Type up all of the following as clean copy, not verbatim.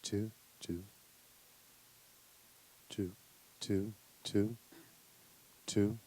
two, two, two, two, two, two.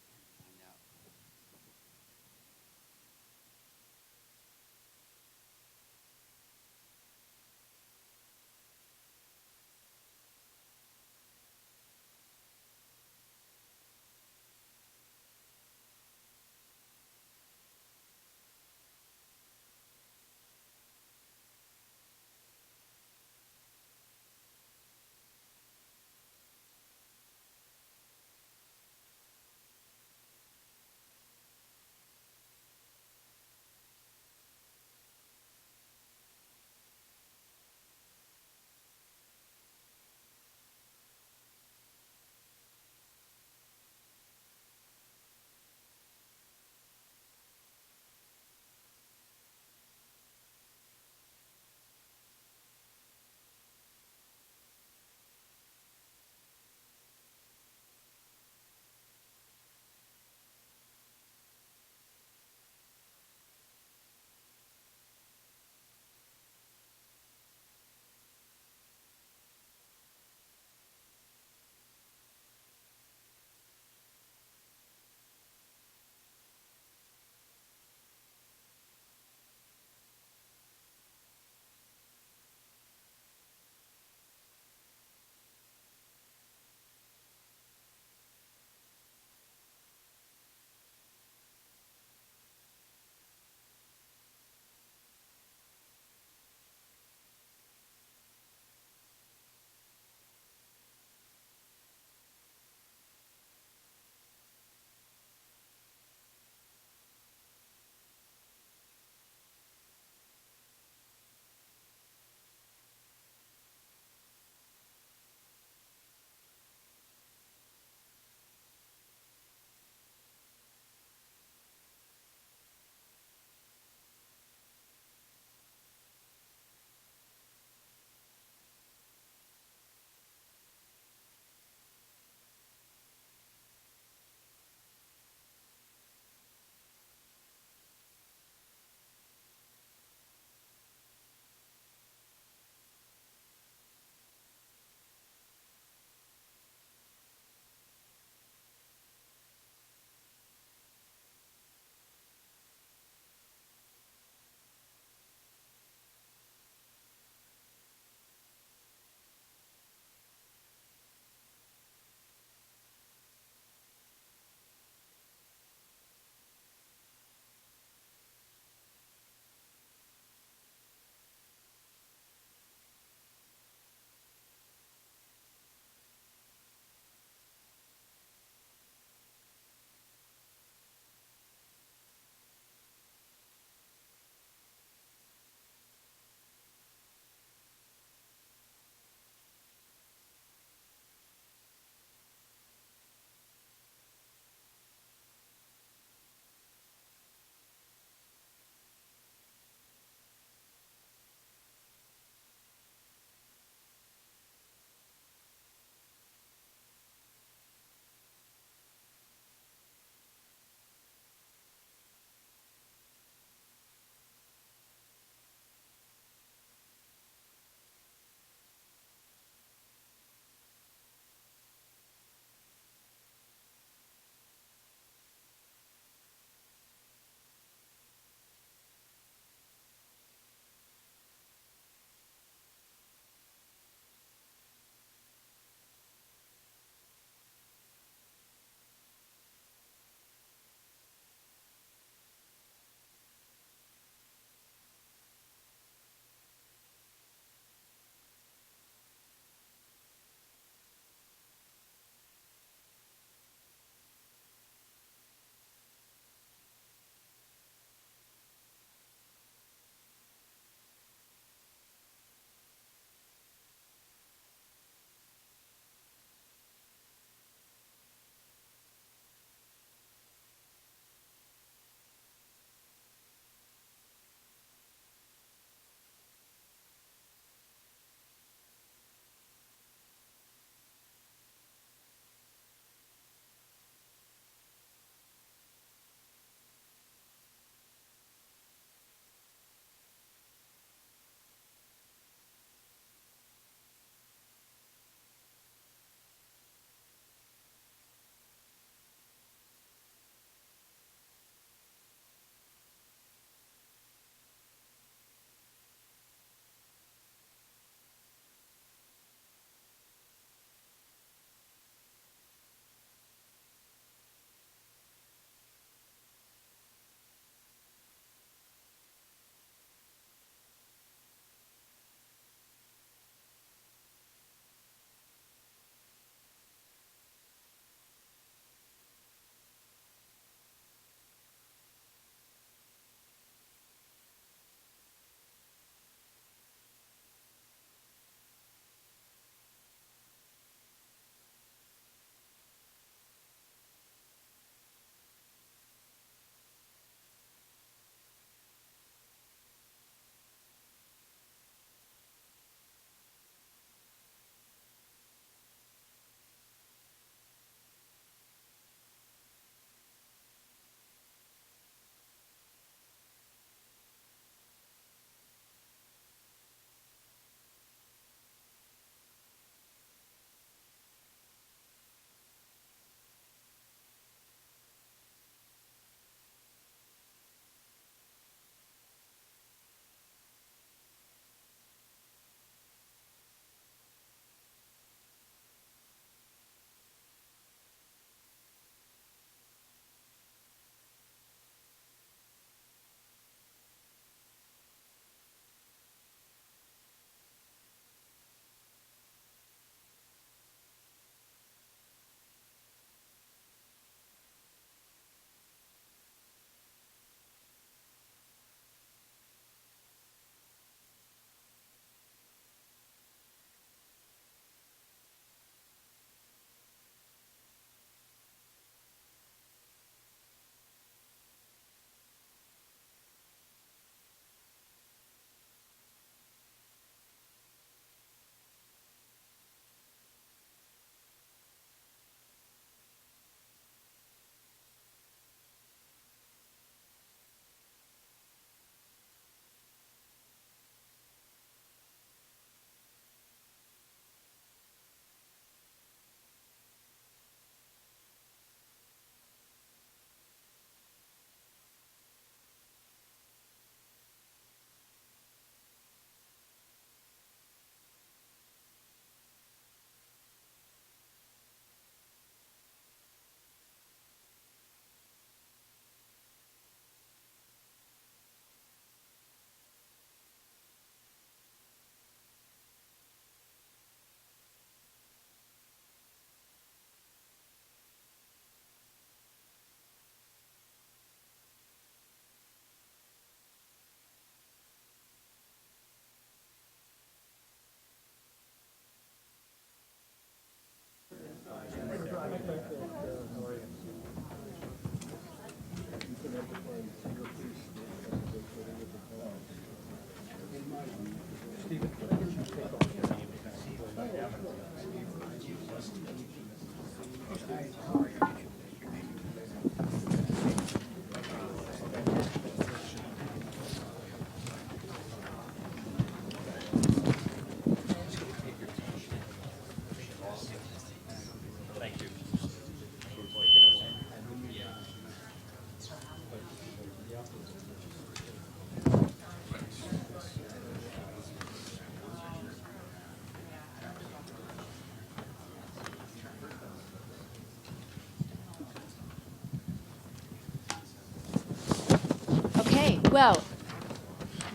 Okay, well,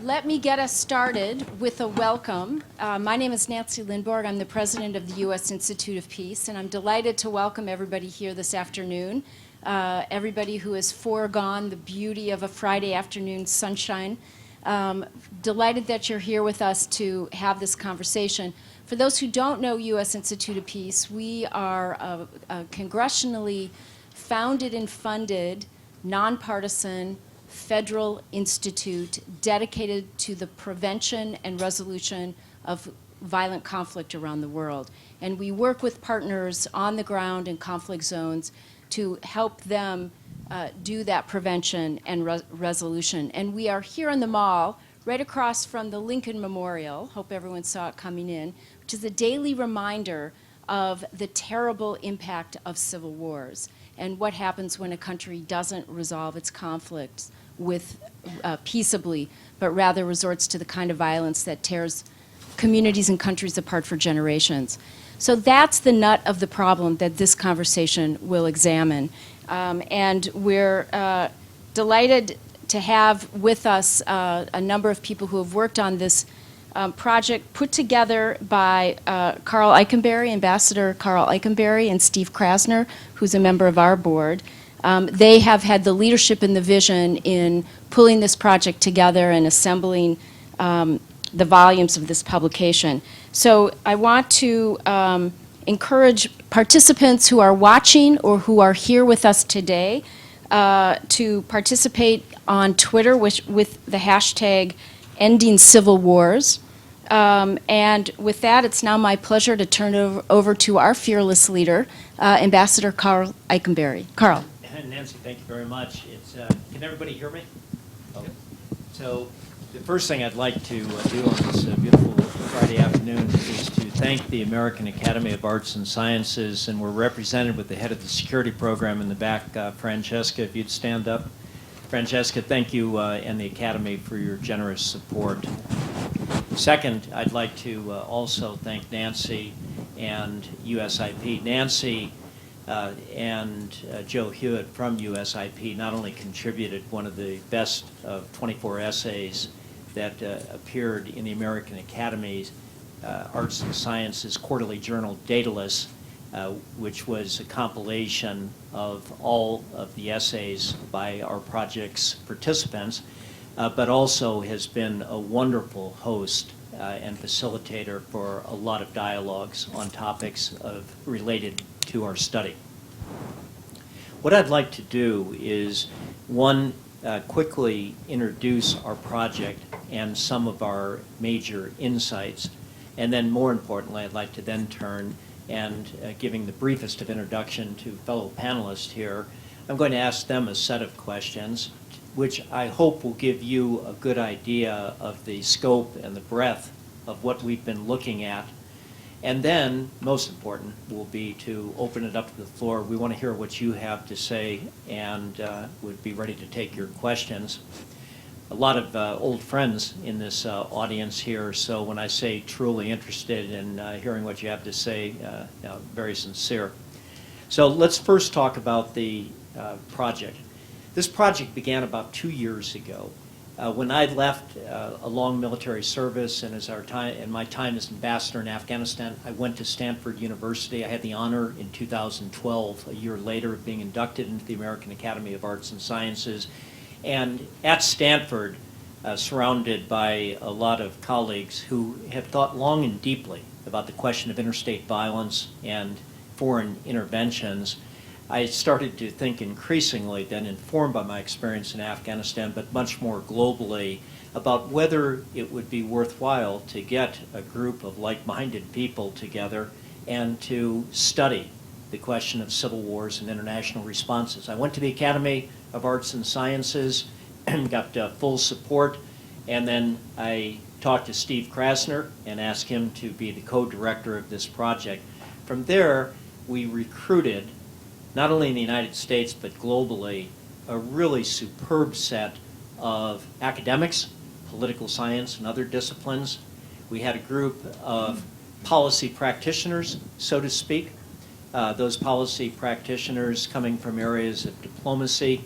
let me get us started with a welcome. My name is Nancy Lindborg. I'm the president of the U.S. Institute of Peace, and I'm delighted to welcome everybody here this afternoon, everybody who has foregone the beauty of a Friday afternoon sunshine. Delighted that you're here with us to have this conversation. For those who don't know U.S. Institute of Peace, we are a congressionally founded and funded, nonpartisan, federal institute dedicated to the prevention and resolution of violent conflict around the world. And we work with partners on the ground in conflict zones to help them do that prevention and resolution. And we are here in the mall, right across from the Lincoln Memorial, hope everyone saw it coming in, which is a daily reminder of the terrible impact of civil wars and what happens when a country doesn't resolve its conflicts with peaceably, but rather resorts to the kind of violence that tears communities and countries apart for generations. So that's the nut of the problem that this conversation will examine. And we're delighted to have with us a number of people who have worked on this project put together by Karl Eikenberry, Ambassador Karl Eikenberry, and Steve Krasner, who's a member of our board. They have had the leadership and the vision in pulling this project together and assembling the volumes of this publication. So I want to encourage participants who are watching or who are here with us today to participate on Twitter with the hashtag Ending Civil Wars. And with that, it's now my pleasure to turn it over to our fearless leader, Ambassador Karl Eikenberry. Karl. Nancy, thank you very much. Can everybody hear me? Oh. So the first thing I'd like to do on this beautiful Friday afternoon is to thank the American Academy of Arts and Sciences, and we're represented with the head of the security program in the back, Francesca, if you'd stand up. Francesca, thank you and the Academy for your generous support. Second, I'd like to also thank Nancy and USIP. Nancy and Joe Hewitt from USIP not only contributed one of the best of 24 essays that appeared in the American Academy's Arts and Sciences quarterly journal, Dædalus, which was a compilation of all of the essays by our project's participants, but also has been a wonderful host and facilitator for a lot of dialogues on topics related to our study. What I'd like to do is, one, quickly introduce our project and some of our major insights, and then more importantly, I'd like to then turn and giving the briefest of introduction to fellow panelists here, I'm going to ask them a set of questions which I hope will give you a good idea of the scope and the breadth of what we've been looking at. And then, most important, will be to open it up to the floor. We want to hear what you have to say and would be ready to take your questions. A lot of old friends in this audience here, so when I say truly interested in hearing what you have to say, very sincere. So let's first talk about the project. This project began about 2 years ago. When I left a long military service and in my time as ambassador in Afghanistan, I went to Stanford University. I had the honor in 2012, a year later, of being inducted into the American Academy of Arts and Sciences. And at Stanford, surrounded by a lot of colleagues who had thought long and deeply about the question of interstate violence and foreign interventions, I started to think increasingly, then informed by my experience in Afghanistan, but much more globally, about whether it would be worthwhile to get a group of like-minded people together and to study the question of civil wars and international responses. I went to the Academy of Arts and Sciences and got full support, and then I talked to Steve Krasner and asked him to be the co-director of this project. From there, we recruited, not only in the United States but globally, a really superb set of academics, political science, and other disciplines. We had a group of policy practitioners, so to speak. Those policy practitioners coming from areas of diplomacy,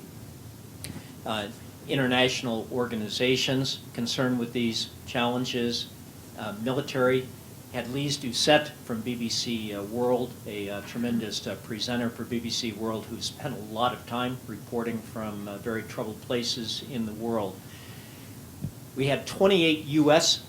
international organizations concerned with these challenges, military. Had Lise Doucette from BBC World, a tremendous presenter for BBC World who spent a lot of time reporting from very troubled places in the world. We had 28 U.S.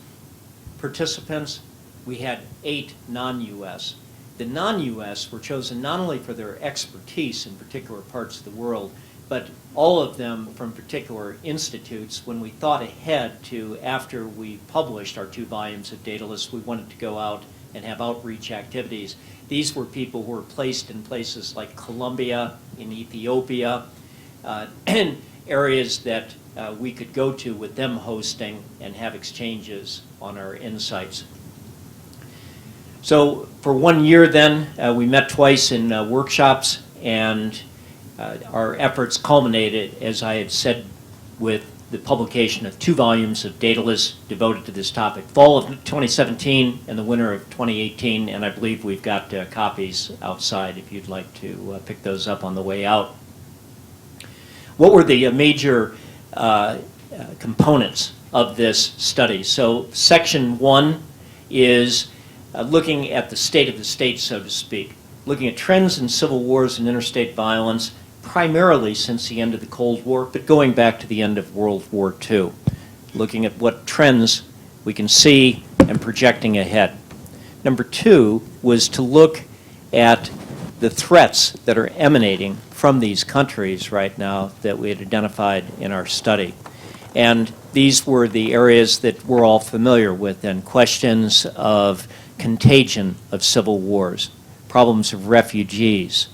participants. We had 8 non-U.S. The non-U.S. were chosen not only for their expertise in particular parts of the world, but all of them from particular institutes. When we thought ahead to after we published our 2 volumes of Dædalus, we wanted to go out and have outreach activities. These were people who were placed in places like Colombia, in Ethiopia, and areas that we could go to with them hosting and have exchanges on our insights. So for 1 year then, we met twice in workshops, and our efforts culminated, as I had said, with the publication of 2 volumes of Dædalus devoted to this topic, fall of 2017 and the winter of 2018, and I believe we've got copies outside if you'd like to pick those up on the way out. What were the major components of this study? So section 1 is looking at the state of the state, so to speak, looking at trends in civil wars and interstate violence, primarily since the end of the Cold War, but going back to the end of World War II, looking at what trends we can see and projecting ahead. Number 2 was to look at the threats that are emanating from these countries right now that we had identified in our study. And these were the areas that we're all familiar with, and questions of contagion of civil wars, problems of refugees,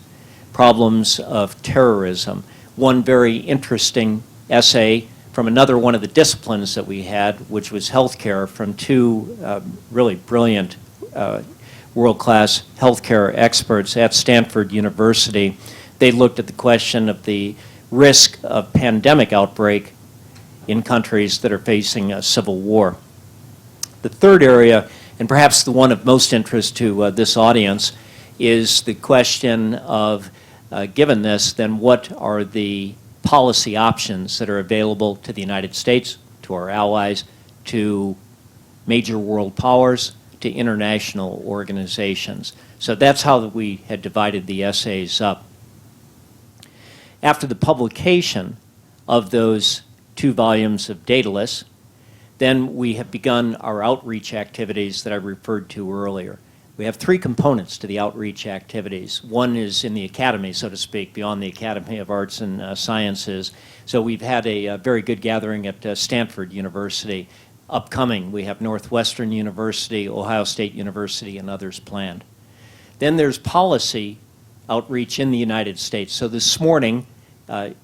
problems of terrorism. One very interesting essay from another one of the disciplines that we had, which was healthcare, from 2 really brilliant world-class healthcare experts at Stanford University. They looked at the question of the risk of pandemic outbreak in countries that are facing a civil war. The third area, and perhaps the one of most interest to this audience, is the question of, given this, then what are the policy options that are available to the United States, to our allies, to major world powers, to international organizations. So that's how we had divided the essays up. After the publication of those 2 volumes of Dædalus, then we have begun our outreach activities that I referred to earlier. We have 3 components to the outreach activities. One is in the academy, so to speak, beyond the Academy of Arts and Sciences. So we've had a very good gathering at Stanford University. Upcoming, we have Northwestern University, Ohio State University, and others planned. Then there's policy outreach in the United States. So this morning,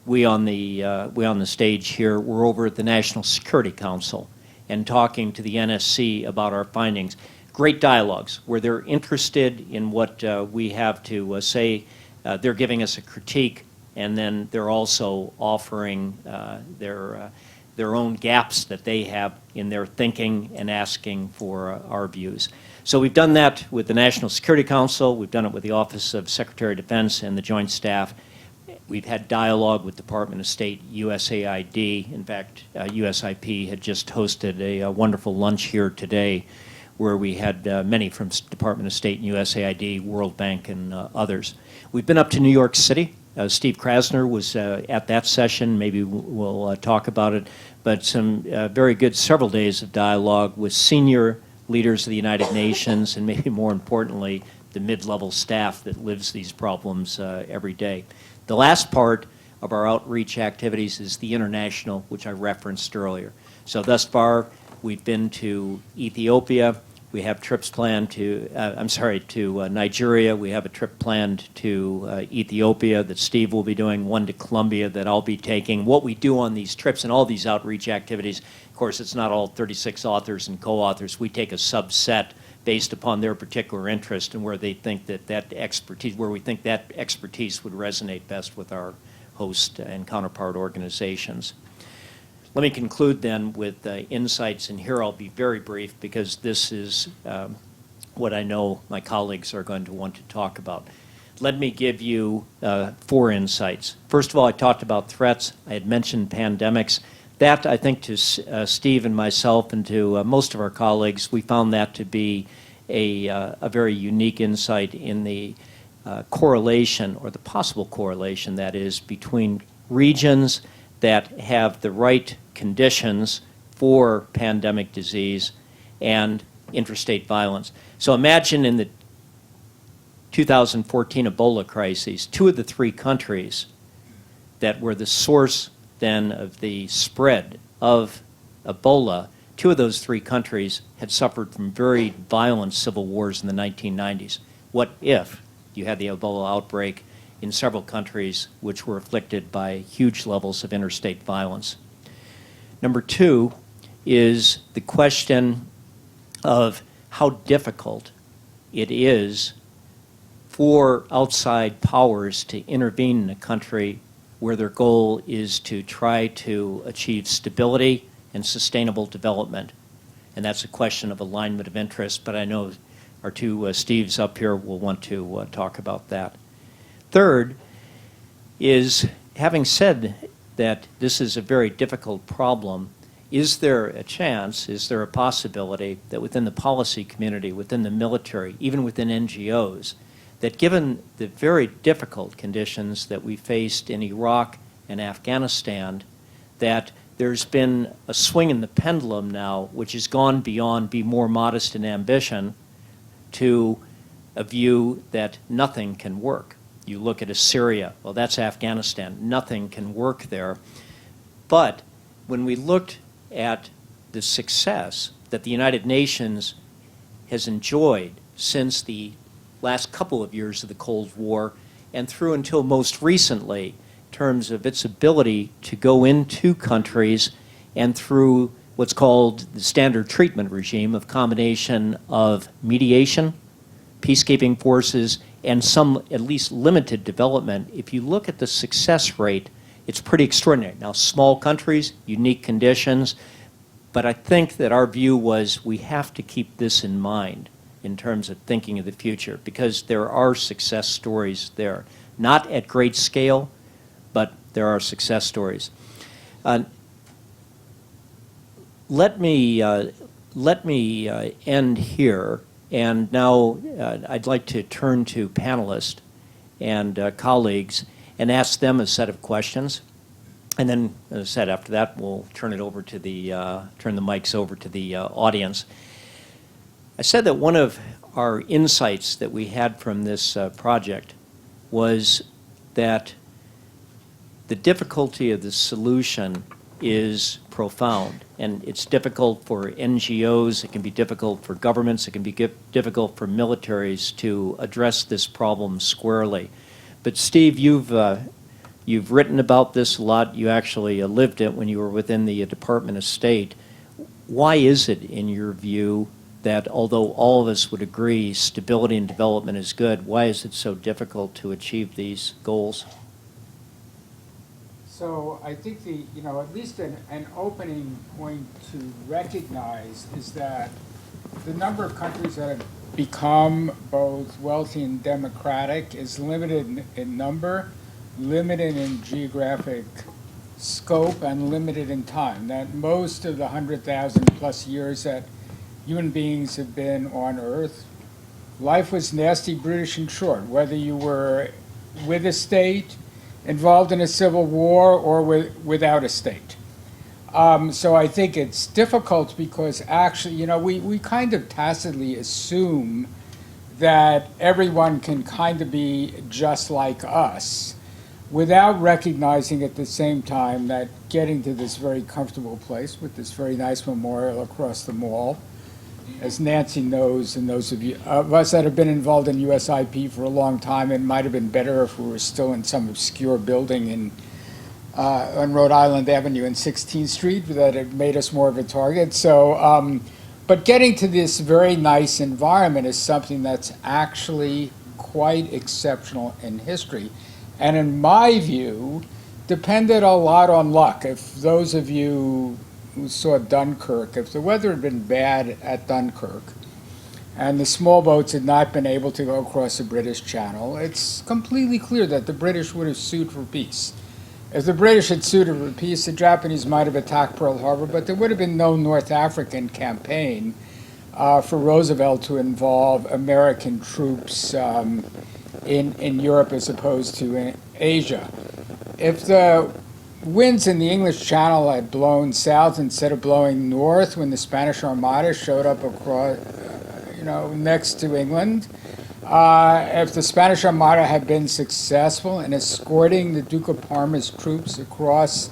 we on the stage here, we're over at the National Security Council and talking to the NSC about our findings. Great dialogues where they're interested in what we have to say. They're giving us a critique, and then they're also offering their own gaps that they have in their thinking and asking for our views. So we've done that with the National Security Council. We've done it with the Office of Secretary of Defense and the Joint Staff. We've had dialogue with Department of State, USAID. In fact, USIP had just hosted a wonderful lunch here today where we had many from Department of State and USAID, World Bank, and others. We've been up to New York City. Steve Krasner was at that session. Maybe we'll talk about it. But some very good several days of dialogue with senior leaders of the United Nations, and maybe more importantly, the mid-level staff that lives these problems every day. The last part of our outreach activities is the international, which I referenced earlier. So thus far, we've been to Ethiopia, We have trips planned to, to Nigeria. We have a trip planned to Ethiopia that Steve will be doing, one to Colombia that I'll be taking. What we do on these trips and all these outreach activities, of course, it's not all 36 authors and co-authors. We take a subset based upon their particular interest and where they think that expertise, where we think that expertise would resonate best with our host and counterpart organizations. Let me conclude then with insights, and here I'll be very brief because this is what I know my colleagues are going to want to talk about. Let me give you 4 insights. First of all, I talked about threats. I had mentioned pandemics. That, I think, to Steve and myself and to most of our colleagues, we found that to be a very unique insight in the correlation, or the possible correlation, that is, between regions that have the right conditions for pandemic disease and interstate violence. So imagine in the 2014 Ebola crises, 2 of the 3 countries that were the source then of the spread of Ebola, 2 of those 3 countries had suffered from very violent civil wars in the 1990s. What if you had the Ebola outbreak in several countries which were afflicted by huge levels of interstate violence? Number 2 is the question of how difficult it is for outside powers to intervene in a country where their goal is to try to achieve stability and sustainable development. And that's a question of alignment of interest, but I know our 2 Steves up here will want to talk about that. Third is, having said that this is a very difficult problem, is there a chance, is there a possibility that within the policy community, within the military, even within NGOs, that given the very difficult conditions that we faced in Iraq and Afghanistan, that there's been a swing in the pendulum now which has gone beyond be more modest in ambition to a view that nothing can work. You look at Syria, well, that's Afghanistan. Nothing can work there. But when we looked at the success that the United Nations has enjoyed since the last couple of years of the Cold War and through until most recently, in terms of its ability to go into countries and through what's called the standard treatment regime of combination of mediation, peacekeeping forces, and some at least limited development, if you look at the success rate, it's pretty extraordinary. Now, small countries, unique conditions, but I think that our view was we have to keep this in mind in terms of thinking of the future, because there are success stories there. Not at great scale, but there are success stories. Let me end here. And now I'd like to turn to panelists and colleagues and ask them a set of questions. And then, as I said, after that, we'll turn it over to turn the mics over to the audience. I said that one of our insights that we had from this project was that the difficulty of the solution is profound. And it's difficult for NGOs, it can be difficult for governments, it can be difficult for militaries to address this problem squarely. But Steve, you've written about this a lot. You actually lived it when you were within the Department of State. Why is it, in your view, that although all of us would agree stability and development is good, why is it so difficult to achieve these goals? So I think at least an opening point to recognize is that the number of countries that have become both wealthy and democratic is limited in number, limited in geographic scope, and limited in time. That most of the 100,000 plus years that human beings have been on Earth, life was nasty, brutish, and short, whether you were with a state, involved in a civil war, or without a state. So I think it's difficult because actually, we kind of tacitly assume that everyone can kind of be just like us without recognizing at the same time that getting to this very comfortable place with this very nice memorial across the mall as Nancy knows, and those of us that have been involved in USIP for a long time, it might have been better if we were still in some obscure building on Rhode Island Avenue and 16th Street that had made us more of a target. So, but getting to this very nice environment is something that's actually quite exceptional in history. And in my view, depended a lot on luck. If those of you who saw Dunkirk, if the weather had been bad at Dunkirk and the small boats had not been able to go across the British Channel, it's completely clear that the British would have sued for peace. If the British had sued for peace, the Japanese might have attacked Pearl Harbor, but there would have been no North African campaign for Roosevelt to involve American troops in Europe as opposed to in Asia. If the winds in the English Channel had blown south instead of blowing north when the Spanish Armada showed up across, next to England, if the Spanish Armada had been successful in escorting the Duke of Parma's troops across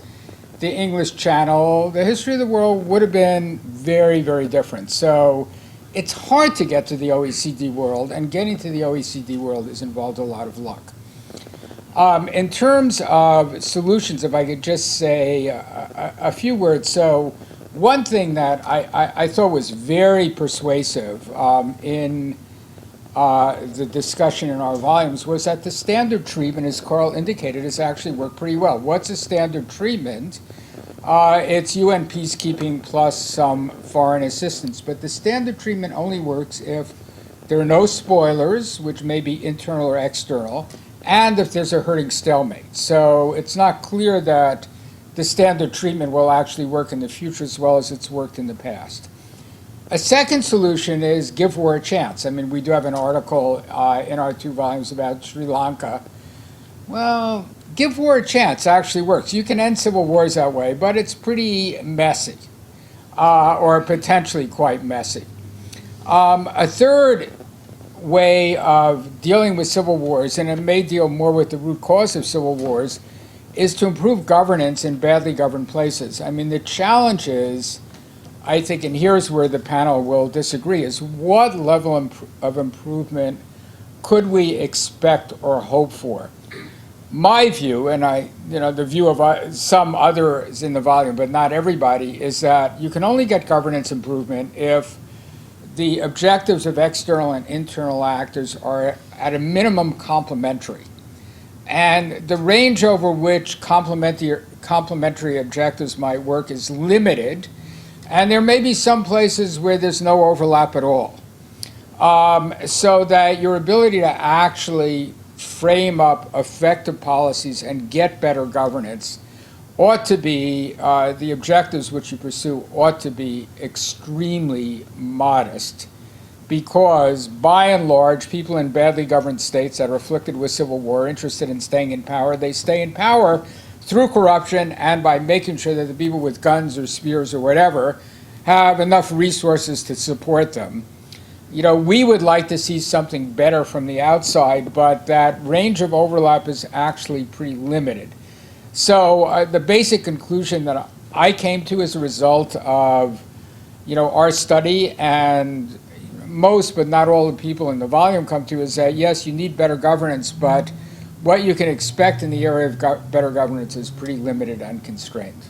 the English Channel, the history of the world would have been very, very different. So it's hard to get to the OECD world, and getting to the OECD world has involved a lot of luck. In terms of solutions, if I could just say a few words. So one thing that I thought was very persuasive in the discussion in our volumes was that the standard treatment, as Karl indicated, has actually worked pretty well. What's a standard treatment? It's UN peacekeeping plus some foreign assistance. But the standard treatment only works if there are no spoilers, which may be internal or external, and if there's a hurting stalemate. So it's not clear that the standard treatment will actually work in the future as well as it's worked in the past. A second solution is give war a chance. I mean, we do have an article in our 2 volumes about Sri Lanka. Well, give war a chance actually works. You can end civil wars that way, but it's pretty messy, or potentially quite messy. A third way of dealing with civil wars, and it may deal more with the root cause of civil wars, is to improve governance in badly governed places. I mean, the challenge is, I think, and here's where the panel will disagree, is what level of improvement could we expect or hope for? My view, and the view of some others in the volume, but not everybody, is that you can only get governance improvement if the objectives of external and internal actors are at a minimum complementary. And the range over which complementary objectives might work is limited, and there may be some places where there's no overlap at all. So that your ability to actually frame up effective policies and get better governance ought to be, the objectives which you pursue ought to be extremely modest, because by and large, people in badly governed states that are afflicted with civil war, interested in staying in power, they stay in power through corruption and by making sure that the people with guns or spears or whatever have enough resources to support them. We would like to see something better from the outside, but that range of overlap is actually pretty limited. So the basic conclusion that I came to as a result of, our study, and most but not all the people in the volume come to, is that yes, you need better governance, but what you can expect in the area of better governance is pretty limited and constrained.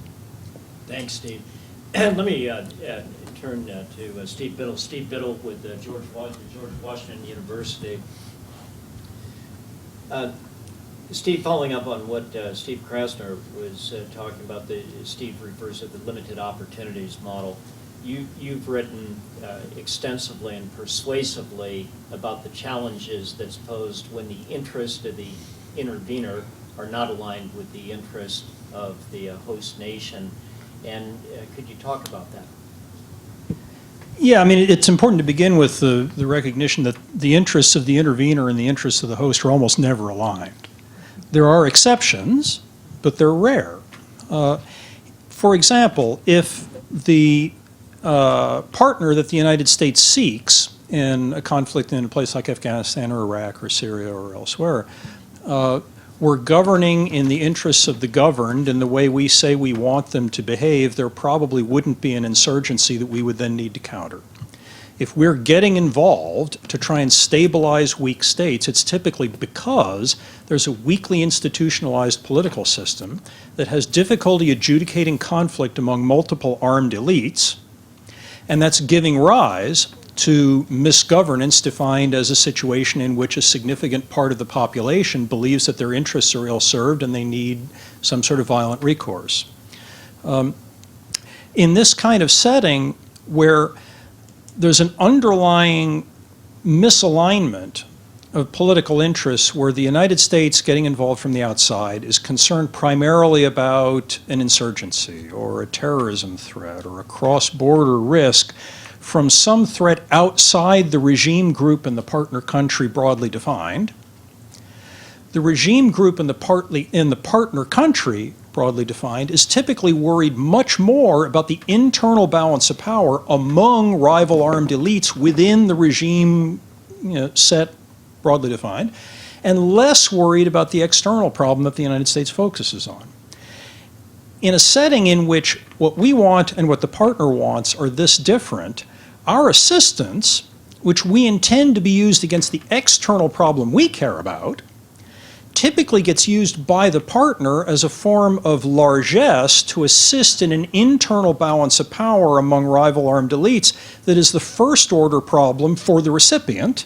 Thanks, Steve. Let me turn to Steve Biddle. Steve Biddle with George Washington University. Steve, following up on what Steve Krasner was talking about, Steve refers to the limited opportunities model. You've written extensively and persuasively about the challenges that's posed when the interests of the intervener are not aligned with the interest of the host nation. And could you talk about that? Yeah, I mean, it's important to begin with the recognition that the interests of the intervener and the interests of the host are almost never aligned. There are exceptions, but they're rare. For example, if the partner that the United States seeks in a conflict in a place like Afghanistan or Iraq or Syria or elsewhere, were governing in the interests of the governed in the way we say we want them to behave, there probably wouldn't be an insurgency that we would then need to counter. If we're getting involved to try and stabilize weak states, it's typically because there's a weakly institutionalized political system that has difficulty adjudicating conflict among multiple armed elites, and that's giving rise to misgovernance defined as a situation in which a significant part of the population believes that their interests are ill-served and they need some sort of violent recourse. In this kind of setting where there's an underlying misalignment of political interests where the United States getting involved from the outside is concerned primarily about an insurgency or a terrorism threat or a cross-border risk from some threat outside the regime group in the partner country broadly defined. The regime group in the partner country broadly defined is typically worried much more about the internal balance of power among rival armed elites within the regime set broadly defined, and less worried about the external problem that the United States focuses on. In a setting in which what we want and what the partner wants are this different, our assistance, which we intend to be used against the external problem we care about, typically gets used by the partner as a form of largesse to assist in an internal balance of power among rival armed elites that is the first order problem for the recipient.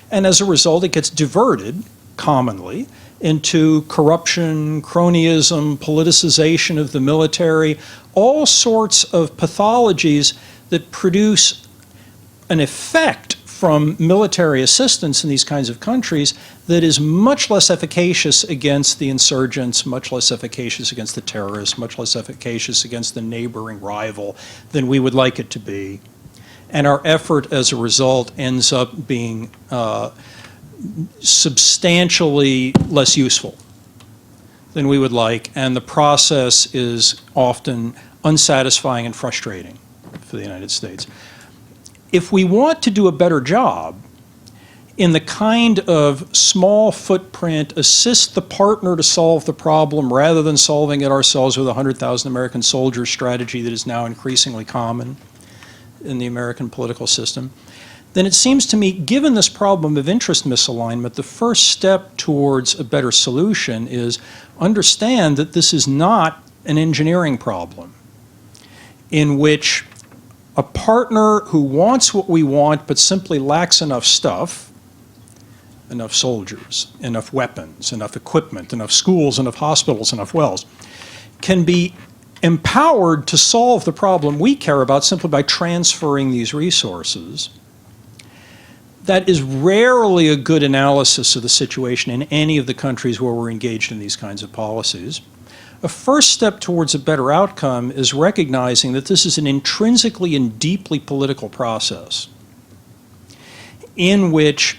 And as a result, it gets diverted, commonly, into corruption, cronyism, politicization of the military, all sorts of pathologies that produce an effect from military assistance in these kinds of countries that is much less efficacious against the insurgents, much less efficacious against the terrorists, much less efficacious against the neighboring rival than we would like it to be. And our effort as a result ends up being substantially less useful than we would like, and the process is often unsatisfying and frustrating for the United States. If we want to do a better job in the kind of small footprint, assist the partner to solve the problem rather than solving it ourselves with a 100,000 American soldiers strategy that is now increasingly common in the American political system, then it seems to me, given this problem of interest misalignment, the first step towards a better solution is understand that this is not an engineering problem in which a partner who wants what we want but simply lacks enough stuff, enough soldiers, enough weapons, enough equipment, enough schools, enough hospitals, enough wells, can be empowered to solve the problem we care about simply by transferring these resources. That is rarely a good analysis of the situation in any of the countries where we're engaged in these kinds of policies. A first step towards a better outcome is recognizing that this is an intrinsically and deeply political process in which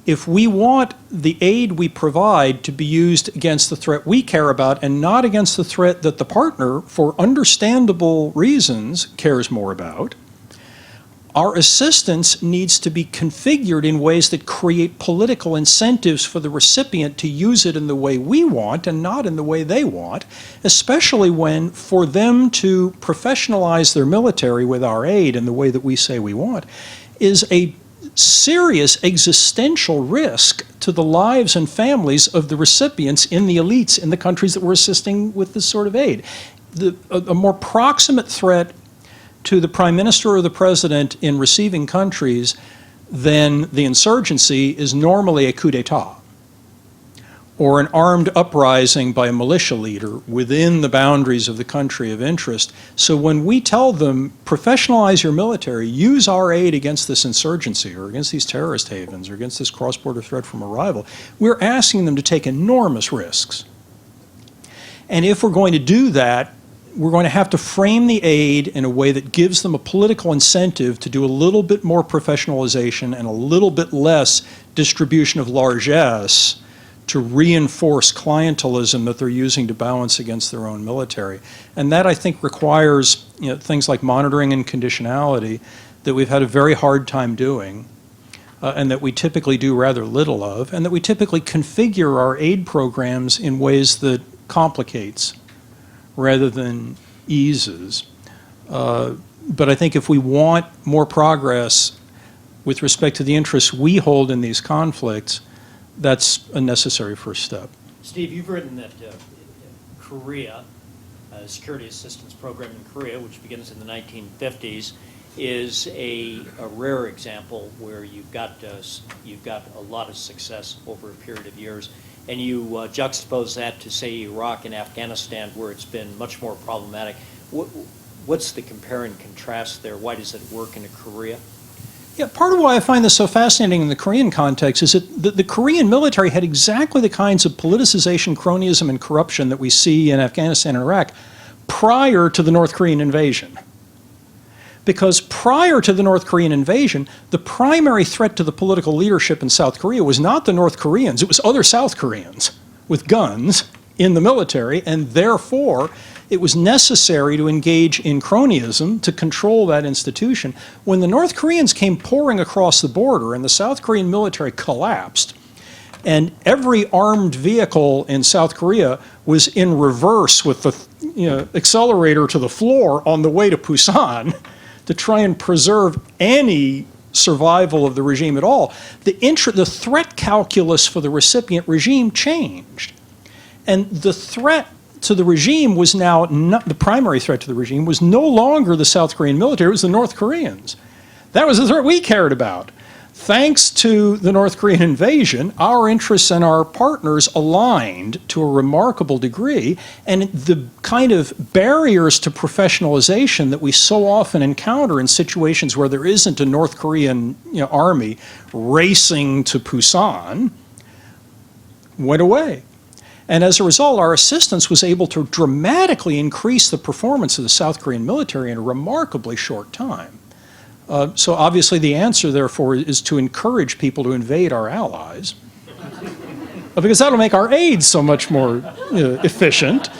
if we want the aid we provide to be used against the threat we care about and not against the threat that the partner, for understandable reasons, cares more about, our assistance needs to be configured in ways that create political incentives for the recipient to use it in the way we want and not in the way they want, especially when for them to professionalize their military with our aid in the way that we say we want is a serious existential risk to the lives and families of the recipients in the elites in the countries that we're assisting with this sort of aid. A more proximate threat to the prime minister or the president in receiving countries than the insurgency is normally a coup d'etat or an armed uprising by a militia leader within the boundaries of the country of interest. So when we tell them, professionalize your military, use our aid against this insurgency or against these terrorist havens or against this cross-border threat from a rival, we're asking them to take enormous risks. And if we're going to do that, we're going to have to frame the aid in a way that gives them a political incentive to do a little bit more professionalization and a little bit less distribution of largesse to reinforce clientelism that they're using to balance against their own military. And that, I think, requires things like monitoring and conditionality that we've had a very hard time doing and that we typically do rather little of, and that we typically configure our aid programs in ways that complicates rather than eases. But I think if we want more progress with respect to the interests we hold in these conflicts, that's a necessary first step. Steve, you've written that Korea, security assistance program in Korea, which begins in the 1950s, is a rare example where you've got a lot of success over a period of years, and you juxtapose that to, say, Iraq and Afghanistan, where it's been much more problematic. What's the compare and contrast there? Why does it work in Korea? Yeah, part of why I find this so fascinating in the Korean context is that the Korean military had exactly the kinds of politicization, cronyism, and corruption that we see in Afghanistan and Iraq prior to the North Korean invasion. Because prior to the North Korean invasion, the primary threat to the political leadership in South Korea was not the North Koreans, it was other South Koreans with guns in the military, and therefore it was necessary to engage in cronyism to control that institution. When the North Koreans came pouring across the border and the South Korean military collapsed, and every armed vehicle in South Korea was in reverse with the accelerator to the floor on the way to Posen to try and preserve any survival of the regime at all, the threat calculus for the recipient regime changed. And the threat to the regime was now not the primary threat to the regime was no longer the South Korean military, it was the North Koreans. That was the threat we cared about. Thanks to the North Korean invasion, our interests and our partners aligned to a remarkable degree, and the kind of barriers to professionalization that we so often encounter in situations where there isn't a North Korean army racing to Posen went away. And as a result, our assistance was able to dramatically increase the performance of the South Korean military in a remarkably short time. So obviously the answer, therefore, is to encourage people to invade our allies, because that'll make our aid so much more efficient,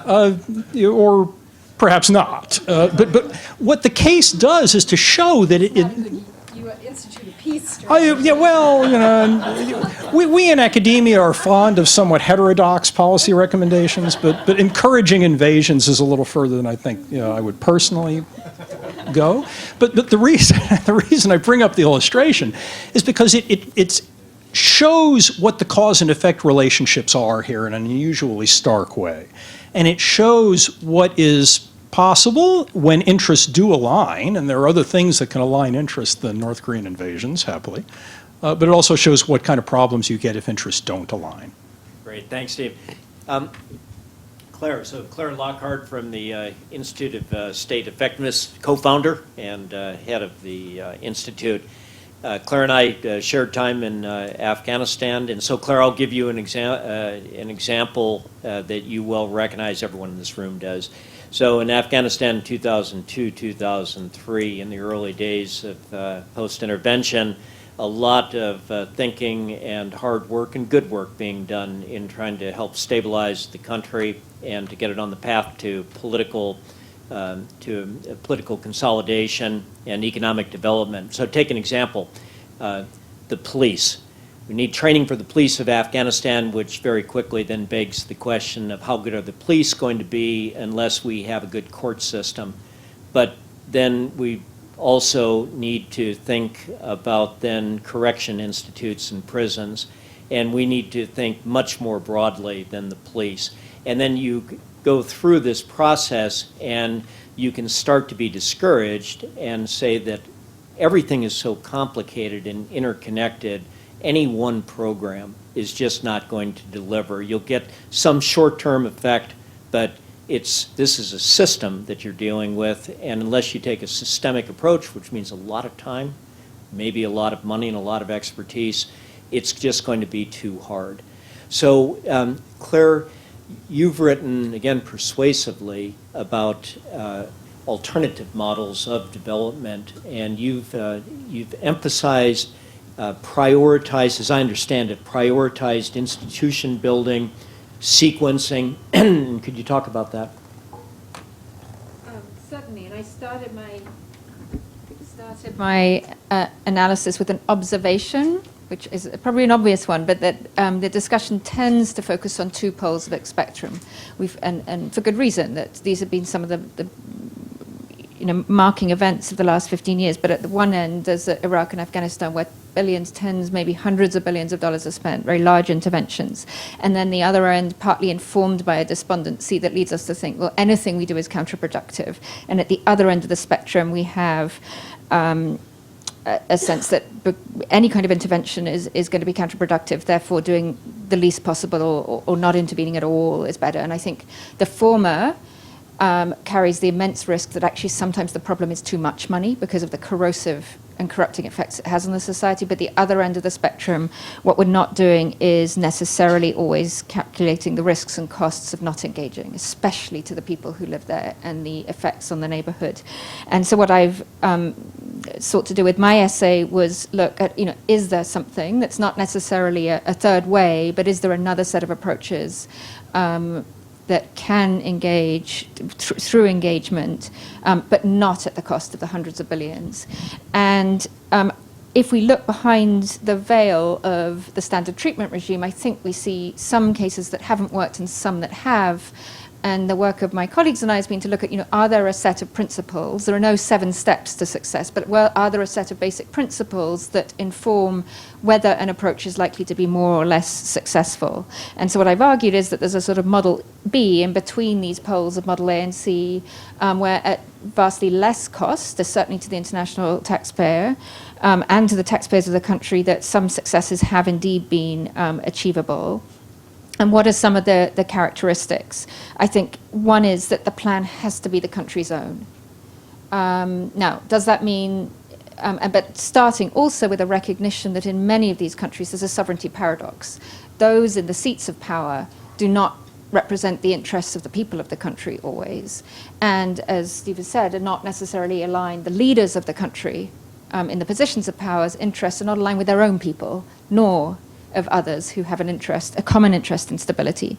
or perhaps not. But what the case does is to show that it You institute a peace we in academia are fond of somewhat heterodox policy recommendations, but encouraging invasions is a little further than I think I would personally go. But the reason I bring up the illustration is because it shows what the cause and effect relationships are here in an unusually stark way. And it shows what is possible when interests do align, and there are other things that can align interests than North Korean invasions, happily. But it also shows what kind of problems you get if interests don't align. Great, thanks, Steve. Claire, so Claire Lockhart from the Institute of State Effectiveness, co-founder and head of the Institute. Claire and I shared time in Afghanistan, and so Claire, I'll give you an example that you well recognize, everyone in this room does. So in Afghanistan in 2002, 2003, in the early days of post-intervention, a lot of thinking and hard work and good work being done in trying to help stabilize the country and to get it on the path to political consolidation and economic development. So take an example, the police. We need training for the police of Afghanistan, which very quickly then begs the question of how good are the police going to be unless we have a good court system. But then we also need to think about then correction institutes and prisons, and we need to think much more broadly than the police. And then you go through this process and you can start to be discouraged and say that everything is so complicated and interconnected, any one program is just not going to deliver. You'll get some short-term effect, but this is a system that you're dealing with, and unless you take a systemic approach, which means a lot of time, maybe a lot of money and a lot of expertise, it's just going to be too hard. So, Claire, you've written, again, persuasively about alternative models of development, and you've emphasized, prioritized, as I understand it, prioritized institution building, sequencing. Could you talk about that? Certainly, and I started my analysis with an observation, which is probably an obvious one, but that the discussion tends to focus on two poles of the spectrum, and for good reason, that these have been some of the marking events of the last 15 years. But at the one end, there's Iraq and Afghanistan, where billions, tens, maybe hundreds of billions of dollars are spent, very large interventions. And then the other end, partly informed by a despondency that leads us to think, well, anything we do is counterproductive. And at the other end of the spectrum, we have a sense that any kind of intervention is going to be counterproductive, therefore doing the least possible or not intervening at all is better. And I think the former carries the immense risk that actually sometimes the problem is too much money because of the corrosive and corrupting effects it has on the society. But the other end of the spectrum, what we're not doing is necessarily always calculating the risks and costs of not engaging, especially to the people who live there and the effects on the neighborhood. And so what I've sought to do with my essay was look at, is there something that's not necessarily a third way, but is there another set of approaches that can engage through engagement, but not at the cost of the hundreds of billions. And if we look behind the veil of the standard treatment regime, I think we see some cases that haven't worked and some that have. And the work of my colleagues and I has been to look at, are there a set of principles? There are no 7 steps to success, but are there a set of basic principles that inform whether an approach is likely to be more or less successful? And so what I've argued is that there's a sort of model B in between these poles of model A and C, where at vastly less cost, certainly to the international taxpayer, and to the taxpayers of the country, that some successes have indeed been achievable. And what are some of the characteristics? I think one is that the plan has to be the country's own. Now, does that mean, but starting also with a recognition that in many of these countries there's a sovereignty paradox. Those in the seats of power do not represent the interests of the people of the country always. And as Steve has said, are not necessarily aligned, the leaders of the country in the positions of power's interests are not aligned with their own people, nor of others who have a common interest in stability.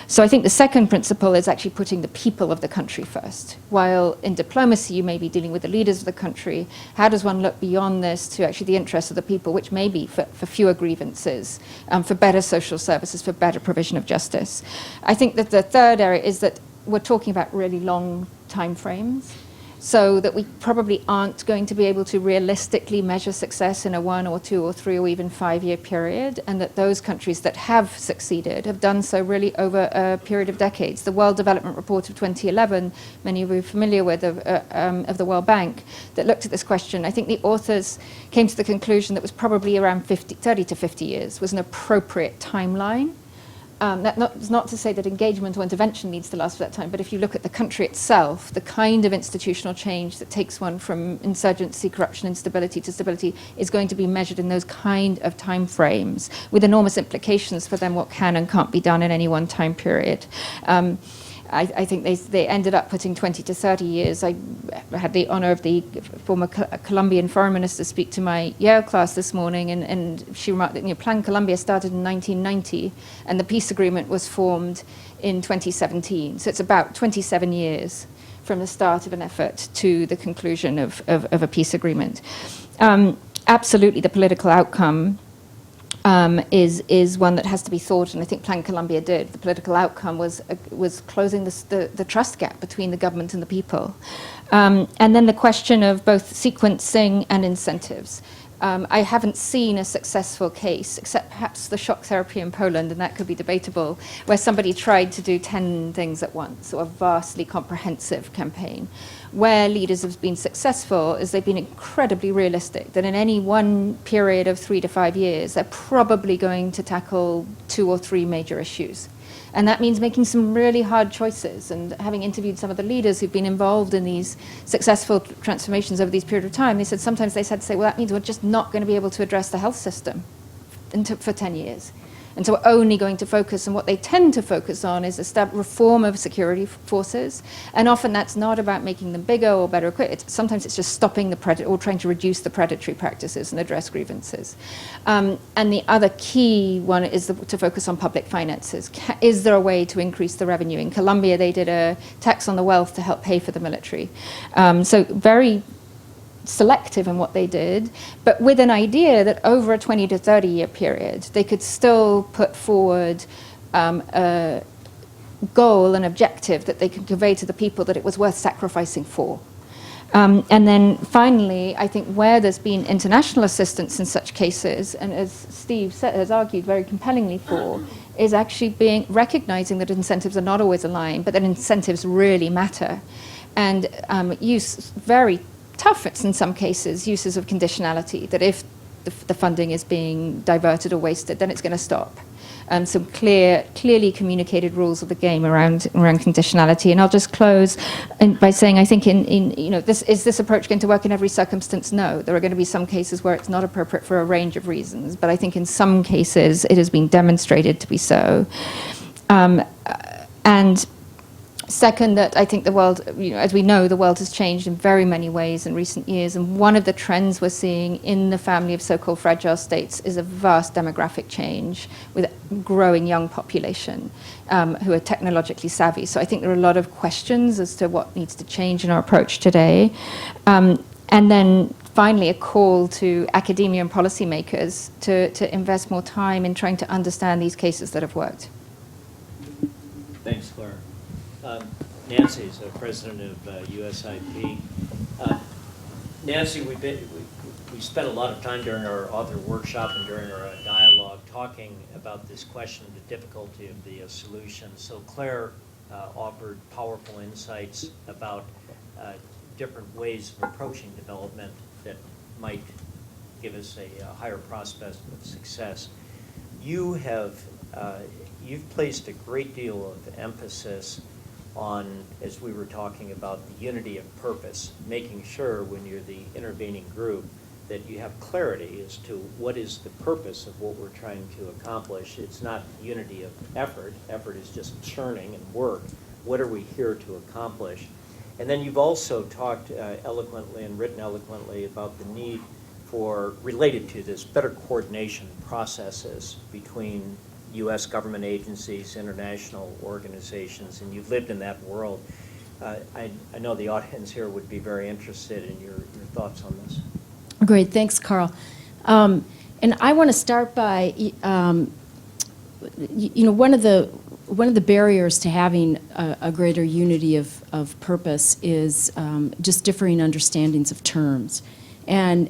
So I think the second principle is actually putting the people of the country first. While in diplomacy you may be dealing with the leaders of the country, how does one look beyond this to actually the interests of the people, which may be for fewer grievances, for better social services, for better provision of justice? I think that the third area is that we're talking about really long time frames, so that we probably aren't going to be able to realistically measure success in a 1 or 2 or 3 or even 5-year period, and that those countries that have succeeded have done so really over a period of decades. The World Development Report of 2011, many of you are familiar with, of the World Bank, that looked at this question. I think the authors came to the conclusion that was probably around 30 to 50 years was an appropriate timeline. That's not to say that engagement or intervention needs to last for that time, but if you look at the country itself, the kind of institutional change that takes one from insurgency, corruption, instability to stability is going to be measured in those kind of time frames, with enormous implications for them what can and can't be done in any one time period. I think they ended up putting 20 to 30 years. I had the honor of the former Colombian foreign minister speak to my Yale class this morning, and she remarked that Plan Colombia started in 1990, and the peace agreement was formed in 2017. So it's about 27 years from the start of an effort to the conclusion of a peace agreement. Absolutely, the political outcome is one that has to be thought, and I think Plan Colombia did. The political outcome was closing the trust gap between the government and the people. And then the question of both sequencing and incentives. I haven't seen a successful case, except perhaps the shock therapy in Poland, and that could be debatable, where somebody tried to do 10 things at once, or a vastly comprehensive campaign. Where leaders have been successful is they've been incredibly realistic, that in any one period of 3 to 5 years, they're probably going to tackle 2 or 3 major issues. And that means making some really hard choices. And having interviewed some of the leaders who've been involved in these successful transformations over these period of time, they said sometimes they had to say, well, that means we're just not going to be able to address the health system for 10 years. And so we're only going to focus, and what they tend to focus on is reform of security forces. And often that's not about making them bigger or better equipped. Sometimes it's just stopping the or trying to reduce the predatory practices and address grievances. And the other key one is to focus on public finances. Is there a way to increase the revenue? In Colombia, they did a tax on the wealth to help pay for the military. So very selective in what they did, but with an idea that over a 20 to 30 year period, they could still put forward a goal, an objective that they could convey to the people that it was worth sacrificing for. And then finally, I think where there's been international assistance in such cases, and as Steve has argued very compellingly for, is actually recognizing that incentives are not always aligned, but that incentives really matter. And very tough, it's in some cases, uses of conditionality, that if the funding is being diverted or wasted, then it's going to stop. Some clearly communicated rules of the game around conditionality. And I'll just close by saying, I think is this approach going to work in every circumstance? No. There are going to be some cases where it's not appropriate for a range of reasons, but I think in some cases it has been demonstrated to be so. And second, that I think the world, as we know, the world has changed in very many ways in recent years. And one of the trends we're seeing in the family of so-called fragile states is a vast demographic change with a growing young population who are technologically savvy. So I think there are a lot of questions as to what needs to change in our approach today. And then finally, a call to academia and policymakers to invest more time in trying to understand these cases that have worked. Thanks, Claire. Nancy is the president of USIP. Nancy, we spent a lot of time during our author workshop and during our dialogue talking about this question, the difficulty of the solution. So Claire offered powerful insights about different ways of approaching development that might give us a higher prospect of success. You've placed a great deal of emphasis on, as we were talking about, the unity of purpose, making sure when you're the intervening group that you have clarity as to what is the purpose of what we're trying to accomplish. It's not unity of effort. Effort is just churning and work. What are we here to accomplish? And then you've also talked eloquently and written eloquently about the need for, related to this, better coordination processes between U.S. government agencies, international organizations, and you've lived in that world. I know the audience here would be very interested in your thoughts on this. Great, thanks, Karl. And I want to start by, one of the barriers to having a greater unity of purpose is just differing understandings of terms, and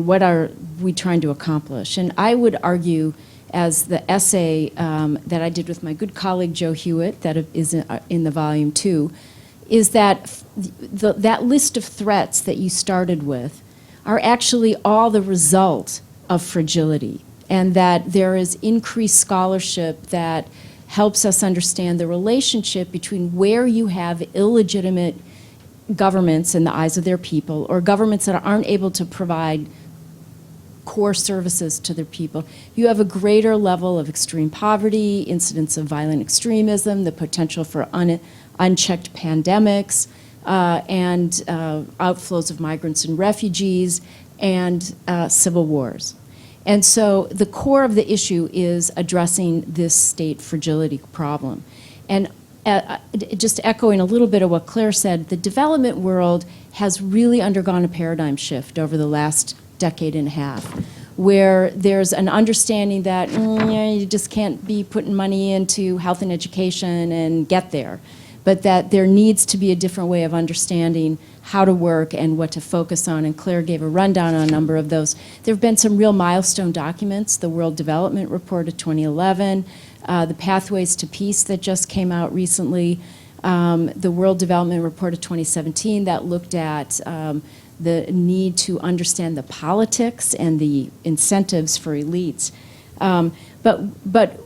what are we trying to accomplish? And I would argue, as the essay that I did with my good colleague Joe Hewitt, that is in the volume 2, is that that list of threats that you started with are actually all the result of fragility, and that there is increased scholarship that helps us understand the relationship between where you have illegitimate governments in the eyes of their people, or governments that aren't able to provide core services to their people. You have a greater level of extreme poverty, incidents of violent extremism, the potential for unchecked pandemics, and outflows of migrants and refugees, and civil wars. And so the core of the issue is addressing this state fragility problem. And just echoing a little bit of what Claire said, the development world has really undergone a paradigm shift over the last decade and a half, where there's an understanding that you just can't be putting money into health and education and get there, but that there needs to be a different way of understanding how to work and what to focus on, and Claire gave a rundown on a number of those. There have been some real milestone documents, the World Development Report of 2011, the Pathways to Peace that just came out recently, the World Development Report of 2017 that looked at the need to understand the politics and the incentives for elites. But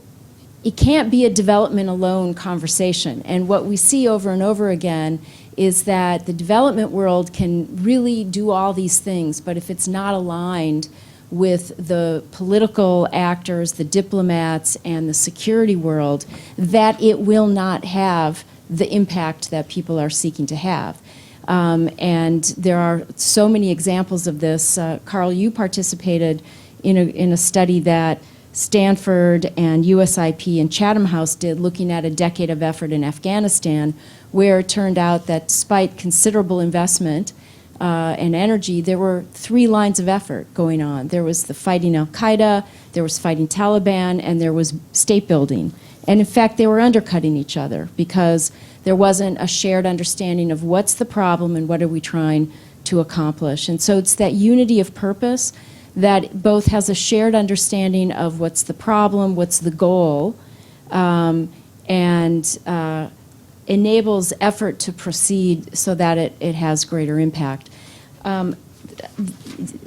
it can't be a development alone conversation. And what we see over and over again is that the development world can really do all these things, but if it's not aligned with the political actors, the diplomats, and the security world, that it will not have the impact that people are seeking to have. And there are so many examples of this. Karl, you participated in a study that Stanford and USIP and Chatham House did, looking at a decade of effort in Afghanistan, where it turned out that despite considerable investment and energy, there were 3 lines of effort going on. There was the fighting al-Qaeda, there was fighting Taliban, and there was state building. And in fact, they were undercutting each other because there wasn't a shared understanding of what's the problem and what are we trying to accomplish. And so it's that unity of purpose that both has a shared understanding of what's the problem, what's the goal, and enables effort to proceed so that it has greater impact.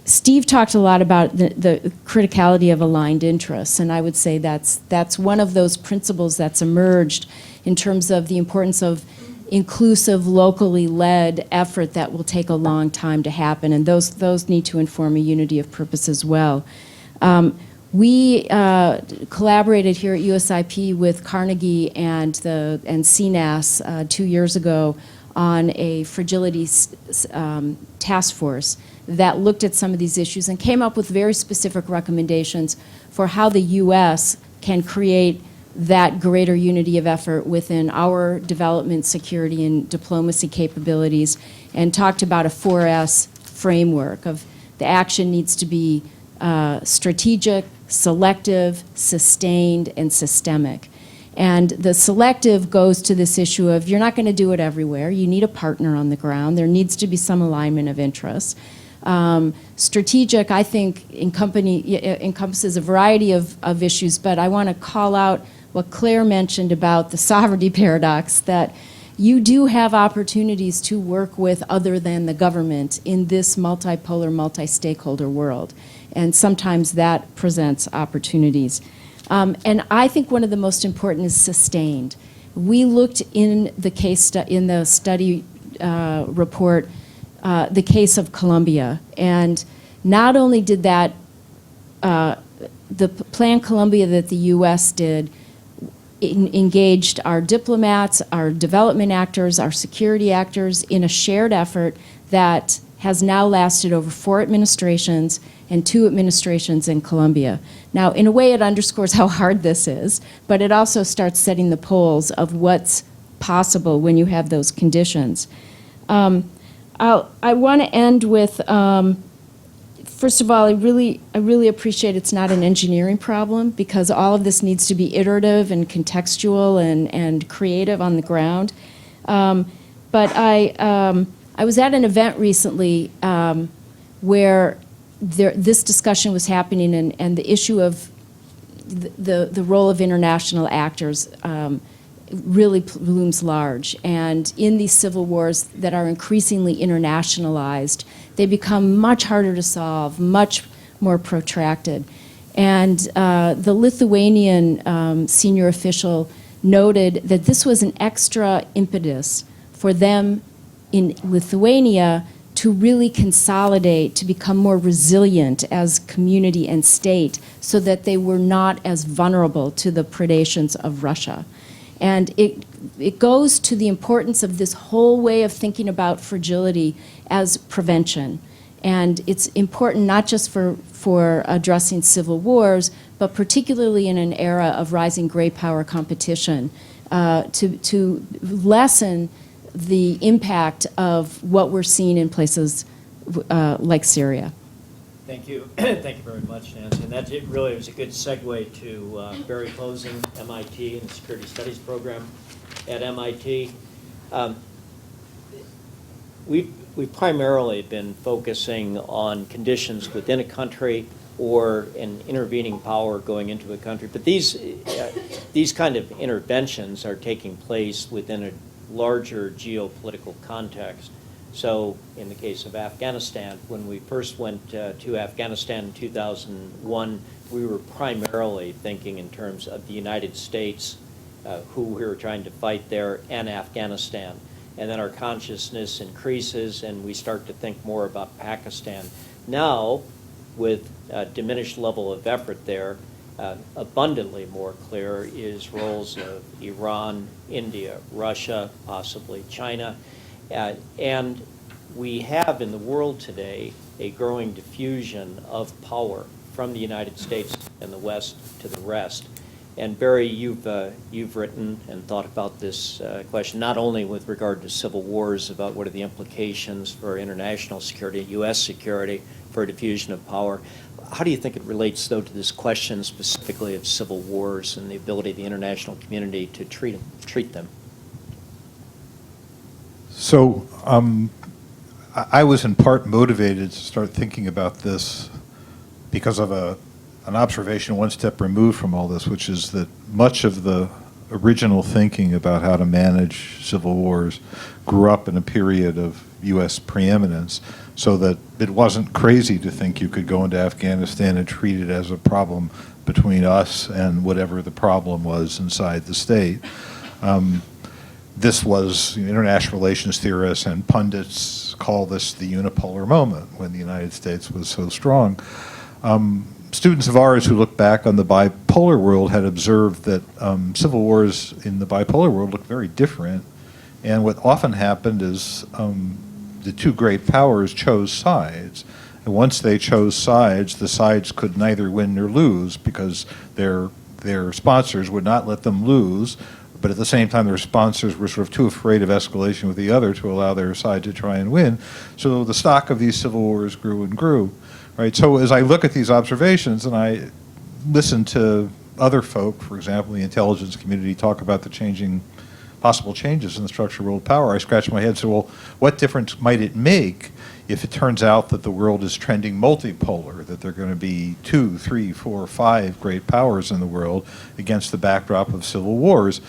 Steve talked a lot about the criticality of aligned interests, and I would say that's one of those principles that's emerged in terms of the importance of inclusive, locally led effort that will take a long time to happen, and those need to inform a unity of purpose as well. We collaborated here at USIP with Carnegie and CNAS 2 years ago on a fragility task force that looked at some of these issues and came up with very specific recommendations for how the U.S. can create that greater unity of effort within our development, security, and diplomacy capabilities, and talked about a 4S framework of the action needs to be strategic, selective, sustained, and systemic. And the selective goes to this issue of you're not going to do it everywhere. You need a partner on the ground. There needs to be some alignment of interests. Strategic, I think, encompasses a variety of issues, but I want to call out what Claire mentioned about the sovereignty paradox, that you do have opportunities to work with other than the government in this multipolar, multi-stakeholder world. And sometimes that presents opportunities. And I think one of the most important is sustained. We looked in the study report, the case of Colombia, and not only did that, the Plan Colombia that the U.S. did engaged our diplomats, our development actors, our security actors in a shared effort that has now lasted over 4 administrations and 2 administrations in Colombia. Now, in a way, it underscores how hard this is, but it also starts setting the poles of what's possible when you have those conditions. I want to end with, first of all, I really appreciate it's not an engineering problem, because all of this needs to be iterative and contextual and creative on the ground. But I was at an event recently where this discussion was happening, and the issue of the role of international actors really looms large. And in these civil wars that are increasingly internationalized, they become much harder to solve, much more protracted. And the Lithuanian senior official noted that this was an extra impetus for them in Lithuania to really consolidate, to become more resilient as community and state, so that they were not as vulnerable to the predations of Russia. And it goes to the importance of this whole way of thinking about fragility as prevention. And it's important not just for addressing civil wars, but particularly in an era of rising great power competition, to lessen the impact of what we're seeing in places like Syria. Thank you. Thank you very much, Nancy. And that really was a good segue to Barry Posen, MIT, and the Security Studies program at MIT. We've primarily been focusing on conditions within a country or an intervening power going into a country. But these kind of interventions are taking place within a larger geopolitical context. So in the case of Afghanistan, when we first went to Afghanistan in 2001, we were primarily thinking in terms of the United States, who we were trying to fight there, and Afghanistan. And then our consciousness increases, and we start to think more about Pakistan. Now, with a diminished level of effort there, abundantly more clear is roles of Iran, India, Russia, possibly China. And we have in the world today a growing diffusion of power from the United States and the West to the rest. And Barry, you've written and thought about this question, not only with regard to civil wars, about what are the implications for international security, U.S. security, for a diffusion of power. How do you think it relates, though, to this question specifically of civil wars and the ability of the international community to treat them? So I was in part motivated to start thinking about this because of an observation one step removed from all this, which is that much of the original thinking about how to manage civil wars grew up in a period of U.S. preeminence, so that it wasn't crazy to think you could go into Afghanistan and treat it as a problem between us and whatever the problem was inside the state. This was, international relations theorists and pundits call this the unipolar moment when the United States was so strong. Students of ours who look back on the bipolar world had observed that civil wars in the bipolar world look very different. And what often happened is the two great powers chose sides. And once they chose sides, the sides could neither win nor lose because their sponsors would not let them lose. But at the same time, their sponsors were sort of too afraid of escalation with the other to allow their side to try and win. So the stock of these civil wars grew and grew. Right. So as I look at these observations and I listen to other folk, for example, the intelligence community, talk about the possible changes in the structure of world power, I scratch my head and say, well, what difference might it make if it turns out that the world is trending multipolar, that there are going to be 2, 3, 4, 5 great powers in the world against the backdrop of civil wars?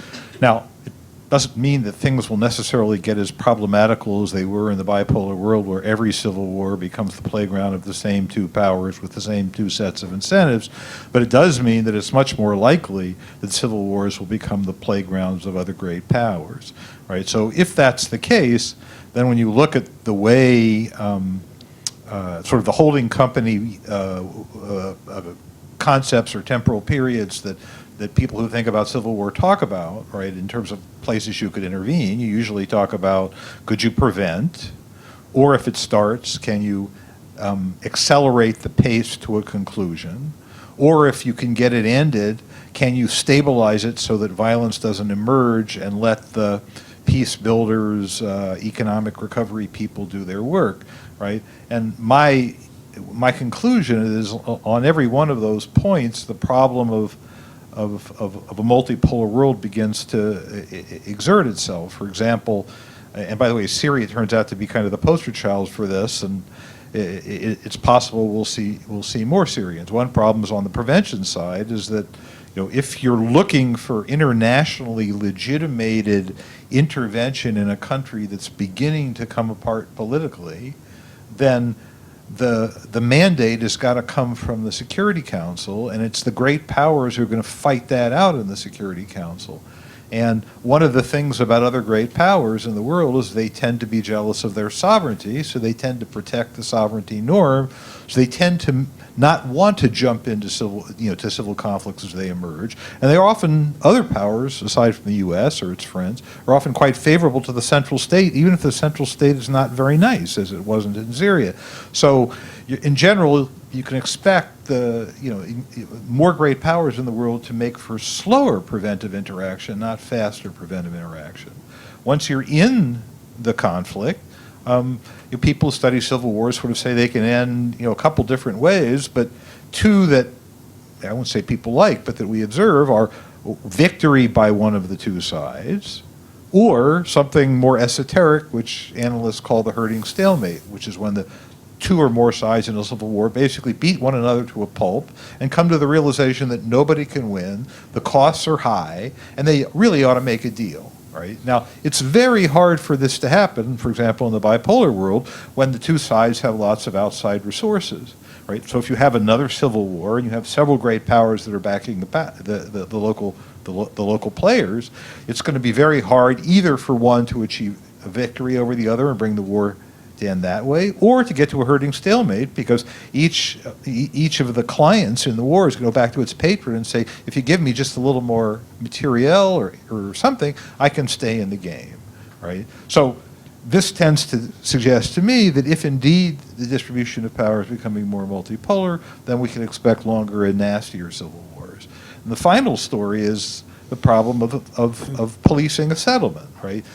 Now, it doesn't mean that things will necessarily get as problematical as they were in the bipolar world, where every civil war becomes the playground of the same two powers with the same two sets of incentives, but it does mean that it's much more likely that civil wars will become the playgrounds of other great powers, right? So if that's the case, then when you look at the way sort of the holding company concepts or temporal periods that people who think about civil war talk about, right, in terms of places you could intervene, you usually talk about, could you prevent, or if it starts, can you accelerate the pace to a conclusion, or if you can get it ended, can you stabilize it so that violence doesn't emerge and let the peace builders, economic recovery people do their work, right? And my conclusion is on every one of those points, the problem of a multipolar world begins to exert itself. For example, and by the way, Syria turns out to be kind of the poster child for this, and it's possible we'll see more Syrians. One problem is on the prevention side is that, if you're looking for internationally legitimated intervention in a country that's beginning to come apart politically, then the mandate has got to come from the Security Council, and it's the great powers who are going to fight that out in the Security Council. And one of the things about other great powers in the world is they tend to be jealous of their sovereignty, so they tend to protect the sovereignty norm, so they tend to not want to jump into civil conflicts as they emerge. And they are often, other powers, aside from the U.S. or its friends, are often quite favorable to the central state, even if the central state is not very nice, as it wasn't in Syria. So in general, you can expect more great powers in the world to make for slower preventive interaction, not faster preventive interaction. Once you're in the conflict, people who study civil wars sort of say they can end a couple different ways, but two that I won't say people like, but that we observe are victory by one of the two sides, or something more esoteric, which analysts call the herding stalemate, which is when the two or more sides in a civil war basically beat one another to a pulp and come to the realization that nobody can win, the costs are high, and they really ought to make a deal. Right? Now, it's very hard for this to happen, for example, in the bipolar world, when the two sides have lots of outside resources. Right? So if you have another civil war and you have several great powers that are backing the local players, it's going to be very hard either for one to achieve a victory over the other and bring the war to end that way, or to get to a herding stalemate, because each of the clients in the war is going to go back to its patron and say, if you give me just a little more materiel or something, I can stay in the game, right? So this tends to suggest to me that if indeed the distribution of power is becoming more multipolar, then we can expect longer and nastier civil wars. And the final story is the problem of policing a settlement, right?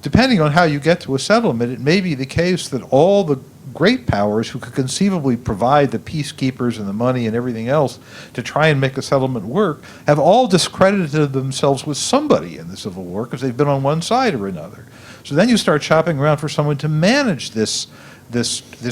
Depending on how you get to a settlement, it may be the case that all the great powers who could conceivably provide the peacekeepers and the money and everything else to try and make a settlement work have all discredited themselves with somebody in the Civil War because they've been on one side or another. So then you start shopping around for someone to manage this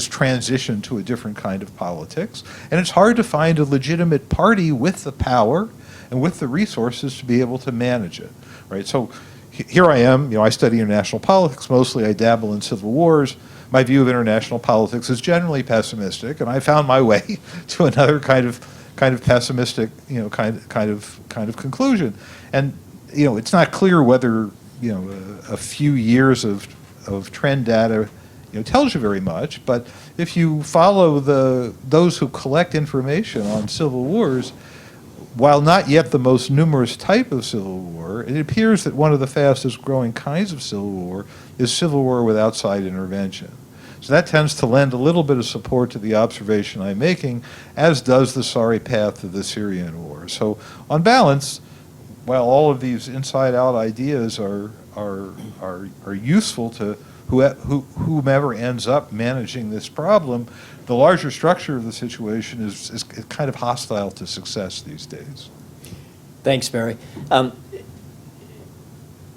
transition to a different kind of politics, and it's hard to find a legitimate party with the power and with the resources to be able to manage it, right? So here I am, I study international politics mostly, I dabble in civil wars. My view of international politics is generally pessimistic, and I found my way to another kind of pessimistic, kind of conclusion. And it's not clear whether a few years of trend data tells you very much. But if you follow those who collect information on civil wars, while not yet the most numerous type of civil war, it appears that one of the fastest growing kinds of civil war is civil war with outside intervention. So that tends to lend a little bit of support to the observation I'm making, as does the sorry path of the Syrian war. So on balance, while all of these inside-out ideas are useful to whomever ends up managing this problem, the larger structure of the situation is kind of hostile to success these days. Thanks, Barry.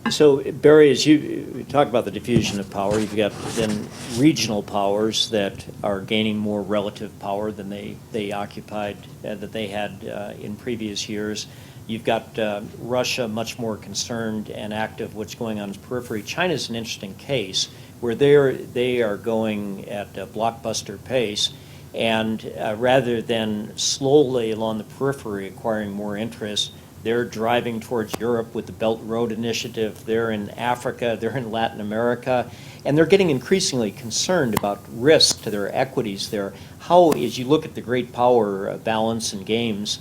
So, Barry, as you talk about the diffusion of power, you've got then regional powers that are gaining more relative power than they occupied, that they had in previous years. You've got Russia much more concerned and active what's going on in its periphery. China's an interesting case where they are going at a blockbuster pace, and rather than slowly along the periphery acquiring more interest, they're driving towards Europe with the Belt Road Initiative. They're in Africa, they're in Latin America, and they're getting increasingly concerned about risk to their equities there. How, as you look at the great power balance and games,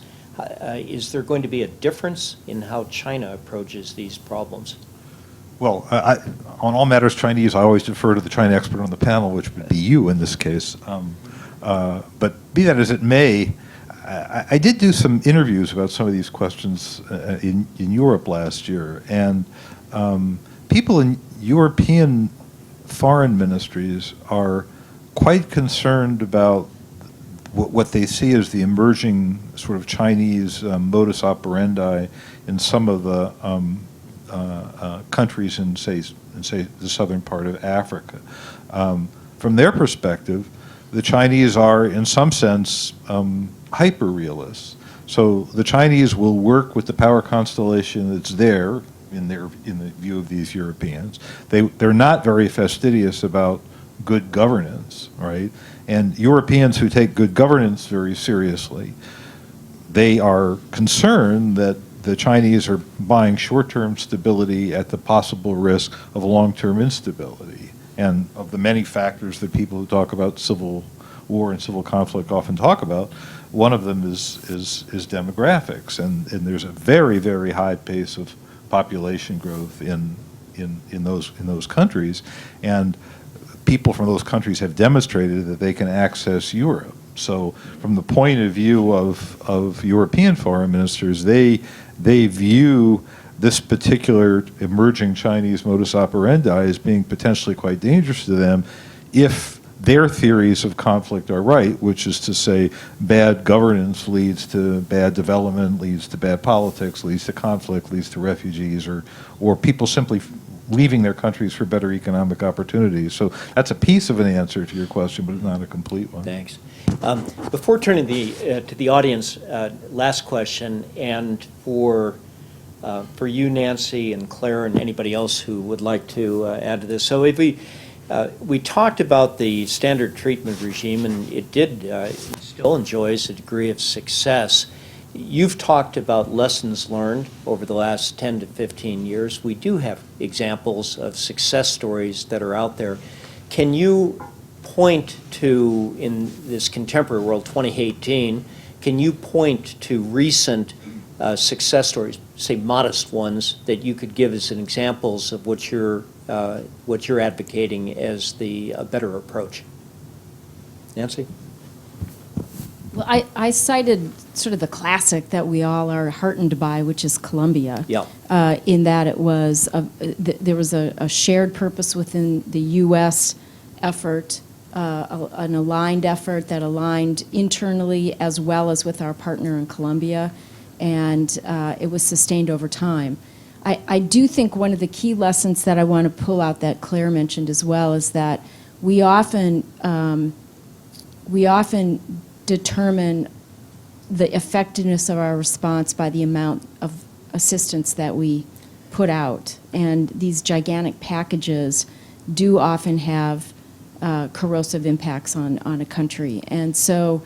is there going to be a difference in how China approaches these problems? Well, on all matters Chinese, I always defer to the China expert on the panel, which would be you in this case. But be that as it may, I did do some interviews about some of these questions in Europe last year, and people in European foreign ministries are quite concerned about what they see as the emerging sort of Chinese modus operandi in some of the countries in say the southern part of Africa. From their perspective, the Chinese are in some sense hyper-realists. So the Chinese will work with the power constellation that's there in the view of these Europeans. They're not very fastidious about good governance, right? And Europeans who take good governance very seriously, they are concerned that the Chinese are buying short-term stability at the possible risk of long-term instability. And of the many factors that people who talk about civil war and civil conflict often talk about, one of them is demographics. And there's a very, very high pace of population growth in those countries. And people from those countries have demonstrated that they can access Europe. So from the point of view of European foreign ministers, they view this particular emerging Chinese modus operandi as being potentially quite dangerous to them if their theories of conflict are right, which is to say bad governance leads to bad development, leads to bad politics, leads to conflict, leads to refugees, or people simply leaving their countries for better economic opportunities. So that's a piece of an answer to your question, but it's not a complete one. Thanks. Before turning to the audience, last question, and for you, Nancy, and Claire, and anybody else who would like to add to this. So if we talked about the standard treatment regime, and it still enjoys a degree of success. You've talked about lessons learned over the last 10 to 15 years. We do have examples of success stories that are out there. Can you point to, in this contemporary world, 2018, can you point to recent success stories, say modest ones, that you could give as an examples of what you're advocating as the better approach? Nancy? Well, I cited sort of the classic that we all are heartened by, which is Colombia. Yeah. In that it was there was a shared purpose within the U.S. effort an aligned effort that aligned internally as well as with our partner in Colombia, and it was sustained over time. I do think one of the key lessons that I want to pull out that Claire mentioned as well is that we often determine the effectiveness of our response by the amount of assistance that we put out, and these gigantic packages do often have corrosive impacts on a country. And so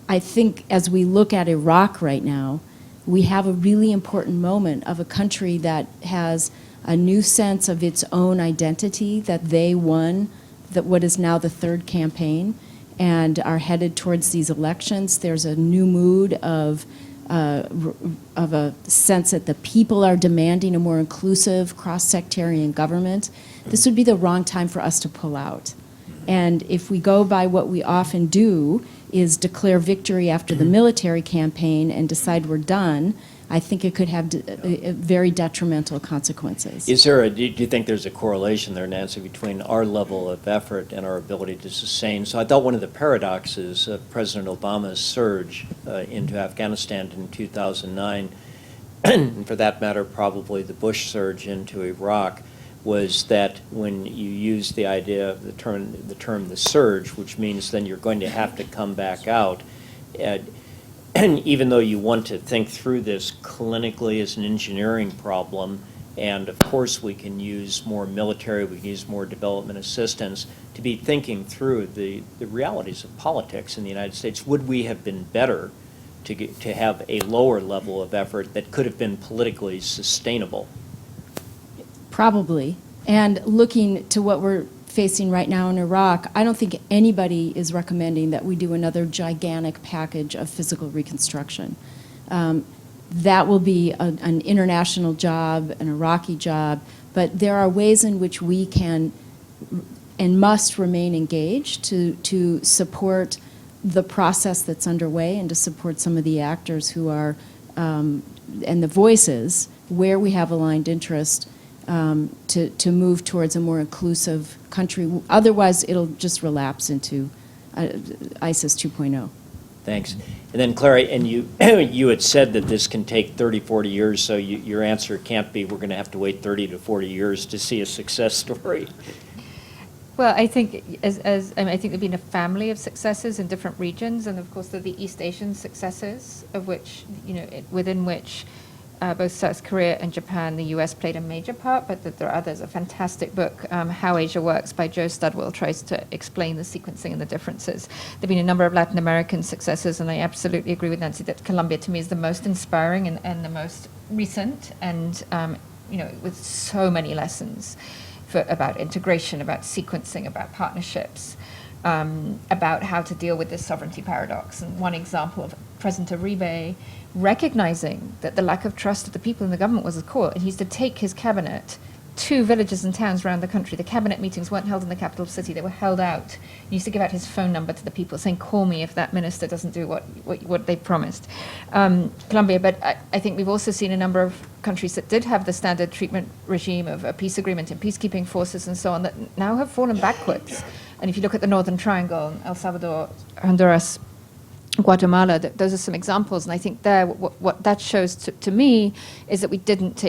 I think as we look at Iraq right now, we have a really important moment of a country that has a new sense of its own identity, that they won what is now the third campaign and are headed towards these elections. There's a new mood of a sense that the people are demanding a more inclusive, cross-sectarian government. This would be the wrong time for us to pull out. And if we go by what we often do, is declare victory after the military campaign and decide we're done, I think it could have very detrimental consequences. Do you think there's a correlation there, Nancy, between our level of effort and our ability to sustain? So I thought one of the paradoxes of President Obama's surge into Afghanistan in 2009, and for that matter, probably the Bush surge into Iraq, was that when you use the idea of the term the surge, which means then you're going to have to come back out, and even though you want to think through this clinically as an engineering problem, and of course we can use more military, we can use more development assistance, to be thinking through the realities of politics in the United States, would we have been better to have a lower level of effort that could have been politically sustainable? Probably. And looking to what we're facing right now in Iraq, I don't think anybody is recommending that we do another gigantic package of physical reconstruction. That will be an international job, an Iraqi job, but there are ways in which we can and must remain engaged to support the process that's underway and to support some of the actors who are, and the voices where we have aligned interest, to move towards a more inclusive country. Otherwise, it'll just relapse into ISIS 2.0. Thanks. And then, Claire, and you you had said that this can take 30, 40 years, so your answer can't be we're going to have to wait 30 to 40 years to see a success story. Well, I think I think there've been a family of successes in different regions, and of course there are the East Asian successes, of which, within which both South Korea and Japan, the U.S. played a major part, but that there are others. A fantastic book, How Asia Works, by Joe Studwell, tries to explain the sequencing and the differences. There have been a number of Latin American successes, and I absolutely agree with Nancy that Colombia, to me, is the most inspiring and the most recent, and with so many lessons about integration, about sequencing, about partnerships, about how to deal with this sovereignty paradox. And one example of President Uribe recognizing that the lack of trust of the people in the government was the core, and he used to take his cabinet to villages and towns around the country. The cabinet meetings weren't held in the capital city, they were held out. He used to give out his phone number to the people, saying, call me if that minister doesn't do what they promised. Colombia, but I think we've also seen a number of countries that did have the standard treatment regime of a peace agreement and peacekeeping forces and so on that now have fallen backwards. And if you look at the Northern Triangle, El Salvador, Honduras, Guatemala, those are some examples, and I think there, what that shows to me is that we didn't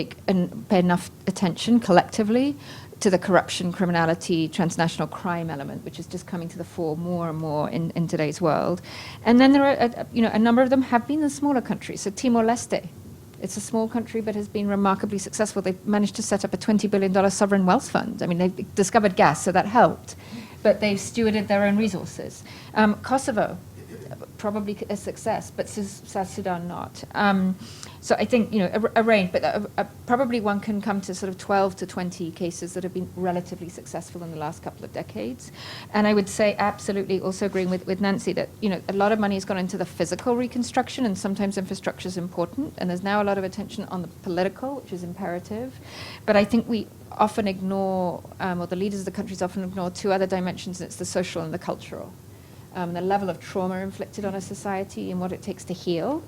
pay enough attention collectively to the corruption, criminality, transnational crime element, which is just coming to the fore more and more in today's world. And then there are, a number of them have been in smaller countries. So Timor-Leste, it's a small country, but has been remarkably successful. They've managed to set up a $20 billion sovereign wealth fund. I mean, they've discovered gas, so that helped, but they've stewarded their own resources. Kosovo, probably a success, but South Sudan not. So I think, a range, but probably one can come to sort of 12 to 20 cases that have been relatively successful in the last couple of decades. And I would say absolutely also agreeing with Nancy that, a lot of money has gone into the physical reconstruction, and sometimes infrastructure is important, and there's now a lot of attention on the political, which is imperative. But I think we often ignore, or the leaders of the countries often ignore two other dimensions, and it's the social and the cultural. The level of trauma inflicted on a society and what it takes to heal.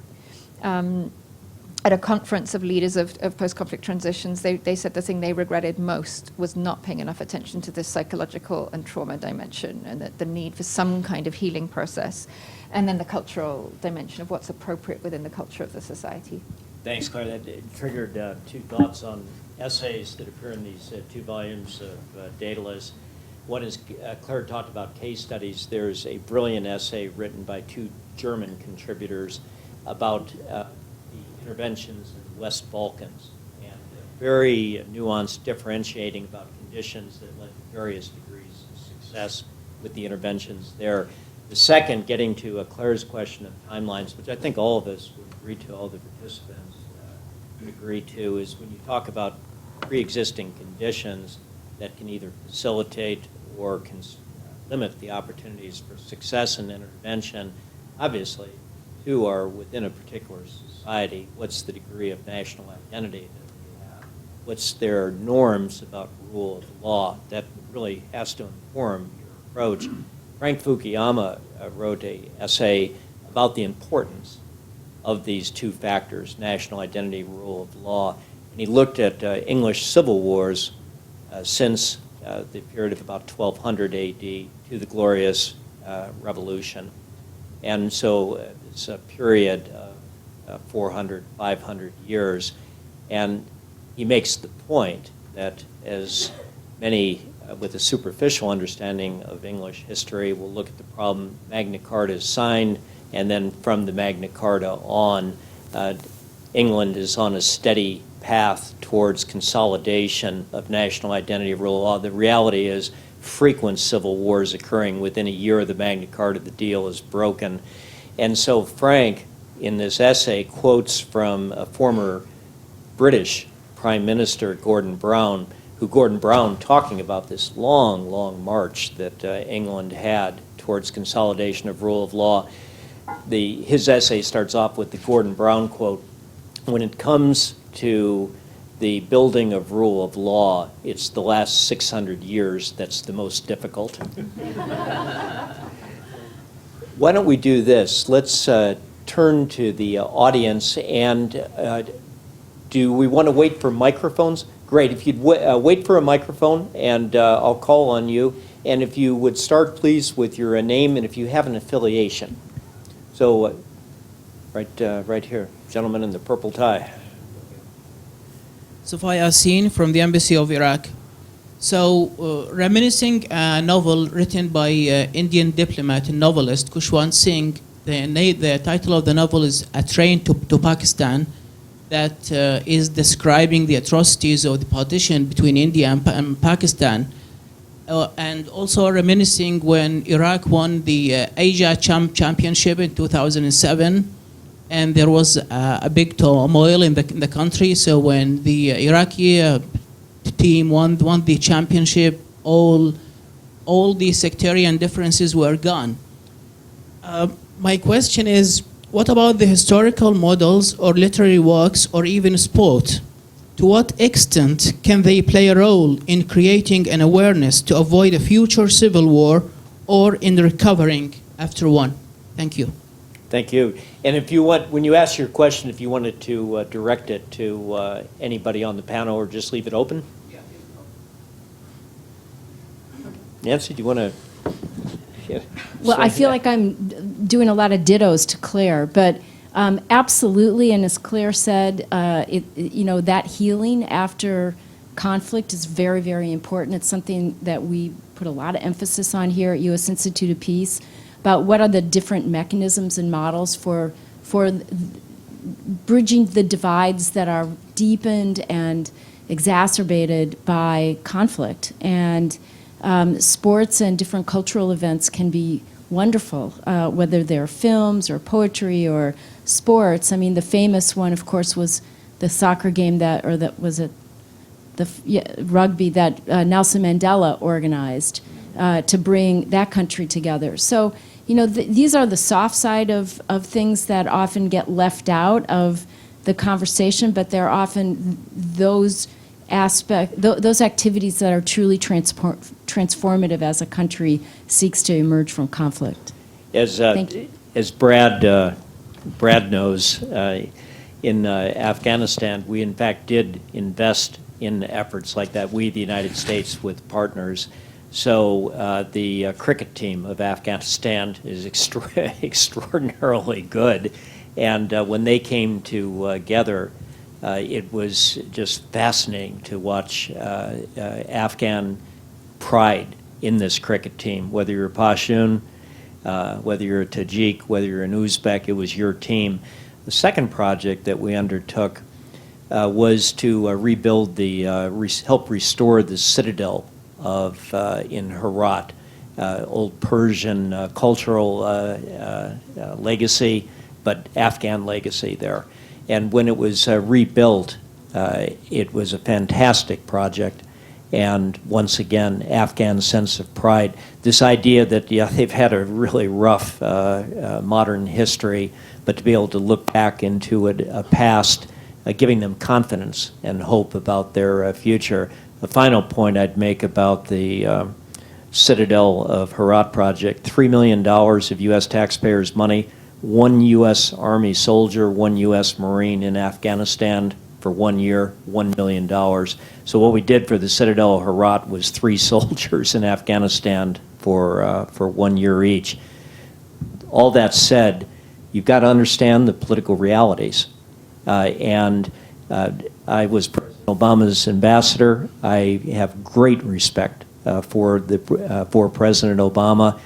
at a conference of leaders of post-conflict transitions, they said the thing they regretted most was not paying enough attention to this psychological and trauma dimension, and that the need for some kind of healing process, and then the cultural dimension of what's appropriate within the culture of the society. Thanks, Claire. That triggered two thoughts on essays that appear in these two volumes of Dædalus. One is, Claire talked about case studies. There's a brilliant essay written by two German contributors about the interventions in the West Balkans, and very nuanced differentiating about conditions that led to various degrees of success with the interventions there. The second, getting to Claire's question of timelines, which I think all of us would agree to, all the participants would agree to, is when you talk about pre-existing conditions that can either facilitate or can limit the opportunities for success in intervention, obviously, two are within a particular society. What's the degree of national identity that we have? What's their norms about rule of law? That really has to inform your approach. Frank Fukuyama wrote an essay about the importance of these two factors, national identity, rule of law. And he looked at English civil wars since the period of about 1200 AD to the Glorious Revolution. And so it's a period of 400, 500 years. And he makes the point that as many with a superficial understanding of English history will look at the problem, Magna Carta is signed, and then from the Magna Carta on, England is on a steady path towards consolidation of national identity, rule of law. The reality is frequent civil wars occurring within a year of the Magna Carta, the deal is broken. And so Frank, in this essay, quotes from a former British Prime Minister, Gordon Brown, talking about this long, long march that England had towards consolidation of rule of law. His essay starts off with the Gordon Brown quote, "When it comes to the building of rule of law, it's the last 600 years that's the most difficult." Why don't we do this? Let's turn to the audience, and do we want to wait for microphones? Great. If you'd wait for a microphone, and I'll call on you. And if you would start, please, with your name and if you have an affiliation. So, right here, gentleman in the purple tie. Sofia Yasin from the Embassy of Iraq. So, reminiscing a novel written by Indian diplomat and novelist Kushwant Singh, the title of the novel is A Train to Pakistan, that is describing the atrocities of the partition between India and Pakistan. And also reminiscing when Iraq won the Asia Championship in 2007, and there was a big turmoil in the country. So when the Iraqi team won the championship, all the sectarian differences were gone. My question is, what about the historical models or literary works or even sport? To what extent can they play a role in creating an awareness to avoid a future civil war or in recovering after one? Thank you. Thank you. And if you want, when you ask your question, if you wanted to direct it to anybody on the panel or just leave it open? Yeah. Nancy, do you want to? Yeah. Well, I feel like I'm doing a lot of dittos to Claire, but absolutely, and as Claire said, that healing after conflict is very, very important. It's something that we put a lot of emphasis on here at U.S. Institute of Peace, about what are the different mechanisms and models for bridging the divides that are deepened and exacerbated by conflict. And sports and different cultural events can be wonderful, whether they're films or poetry or sports. I mean, the famous one, of course, was the soccer game rugby that Nelson Mandela organized to bring that country together. So, these are the soft side of things that often get left out of the conversation, but they're often those activities that are truly transformative as a country seeks to emerge from conflict. As Brad knows, in Afghanistan, we in fact did invest in efforts like that, we, the United States, with partners. So the cricket team of Afghanistan is extraordinarily good. And when they came together, it was just fascinating to watch Afghan pride in this cricket team. Whether you're a Pashtun, whether you're a Tajik, whether you're an Uzbek, it was your team. The second project that we undertook was to rebuild help restore the citadel of in Herat, old Persian cultural legacy, but Afghan legacy there. And when it was rebuilt, it was a fantastic project. And once again, Afghan sense of pride. This idea that they've had a really rough modern history, but to be able to look back into a past, giving them confidence and hope about their future. The final point I'd make about the Citadel of Herat project, $3 million of U.S. taxpayers' money, 1 U.S. Army soldier, 1 U.S. Marine in Afghanistan for 1 year, $1 million. So what we did for the Citadel of Herat was 3 soldiers in Afghanistan for 1 year each. All that said, you've got to understand the political realities. I was President Obama's ambassador. I have great respect for President Obama,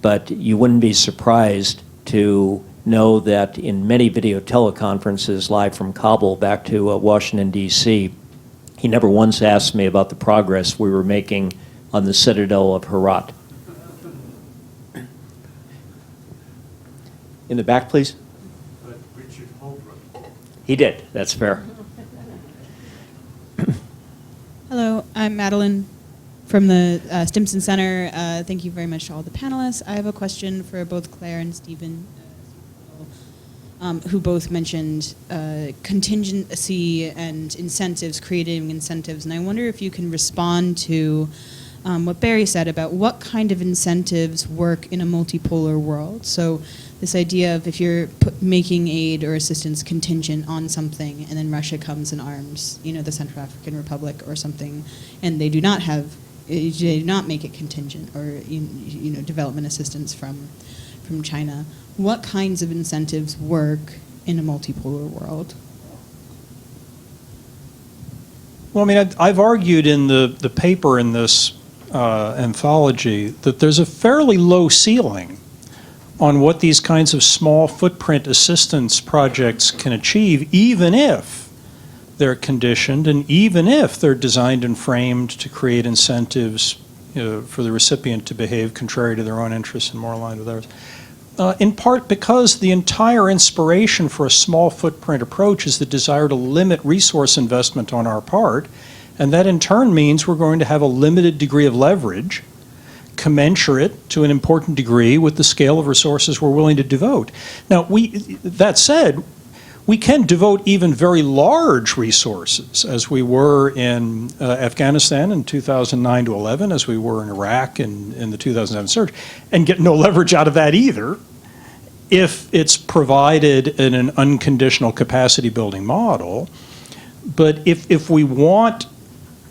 but you wouldn't be surprised to know that in many video teleconferences live from Kabul back to Washington, D.C., he never once asked me about the progress we were making on the Citadel of Herat. In the back, please. He did. That's fair. Hello, I'm Madeline from the Stimson Center. Thank you very much to all the panelists. I have a question for both Claire and Stephen, who both mentioned contingency and incentives, creating incentives. And I wonder if you can respond to what Barry said about what kind of incentives work in a multipolar world. So this idea of if you're making aid or assistance contingent on something, and then Russia comes and arms, the Central African Republic or something, and they do not make it contingent, or development assistance from China. What kinds of incentives work in a multipolar world? Well, I mean, I've argued in the paper in this anthology that there's a fairly low ceiling on what these kinds of small footprint assistance projects can achieve, even if they're conditioned and even if they're designed and framed to create incentives for the recipient to behave contrary to their own interests and more aligned with ours. In part because the entire inspiration for a small footprint approach is the desire to limit resource investment on our part, and that in turn means we're going to have a limited degree of leverage commensurate to an important degree with the scale of resources we're willing to devote. Now, that said, we can devote even very large resources, as we were in Afghanistan in 2009 to 11, as we were in Iraq in the 2007 surge, and get no leverage out of that either, if it's provided in an unconditional capacity building model. But if we want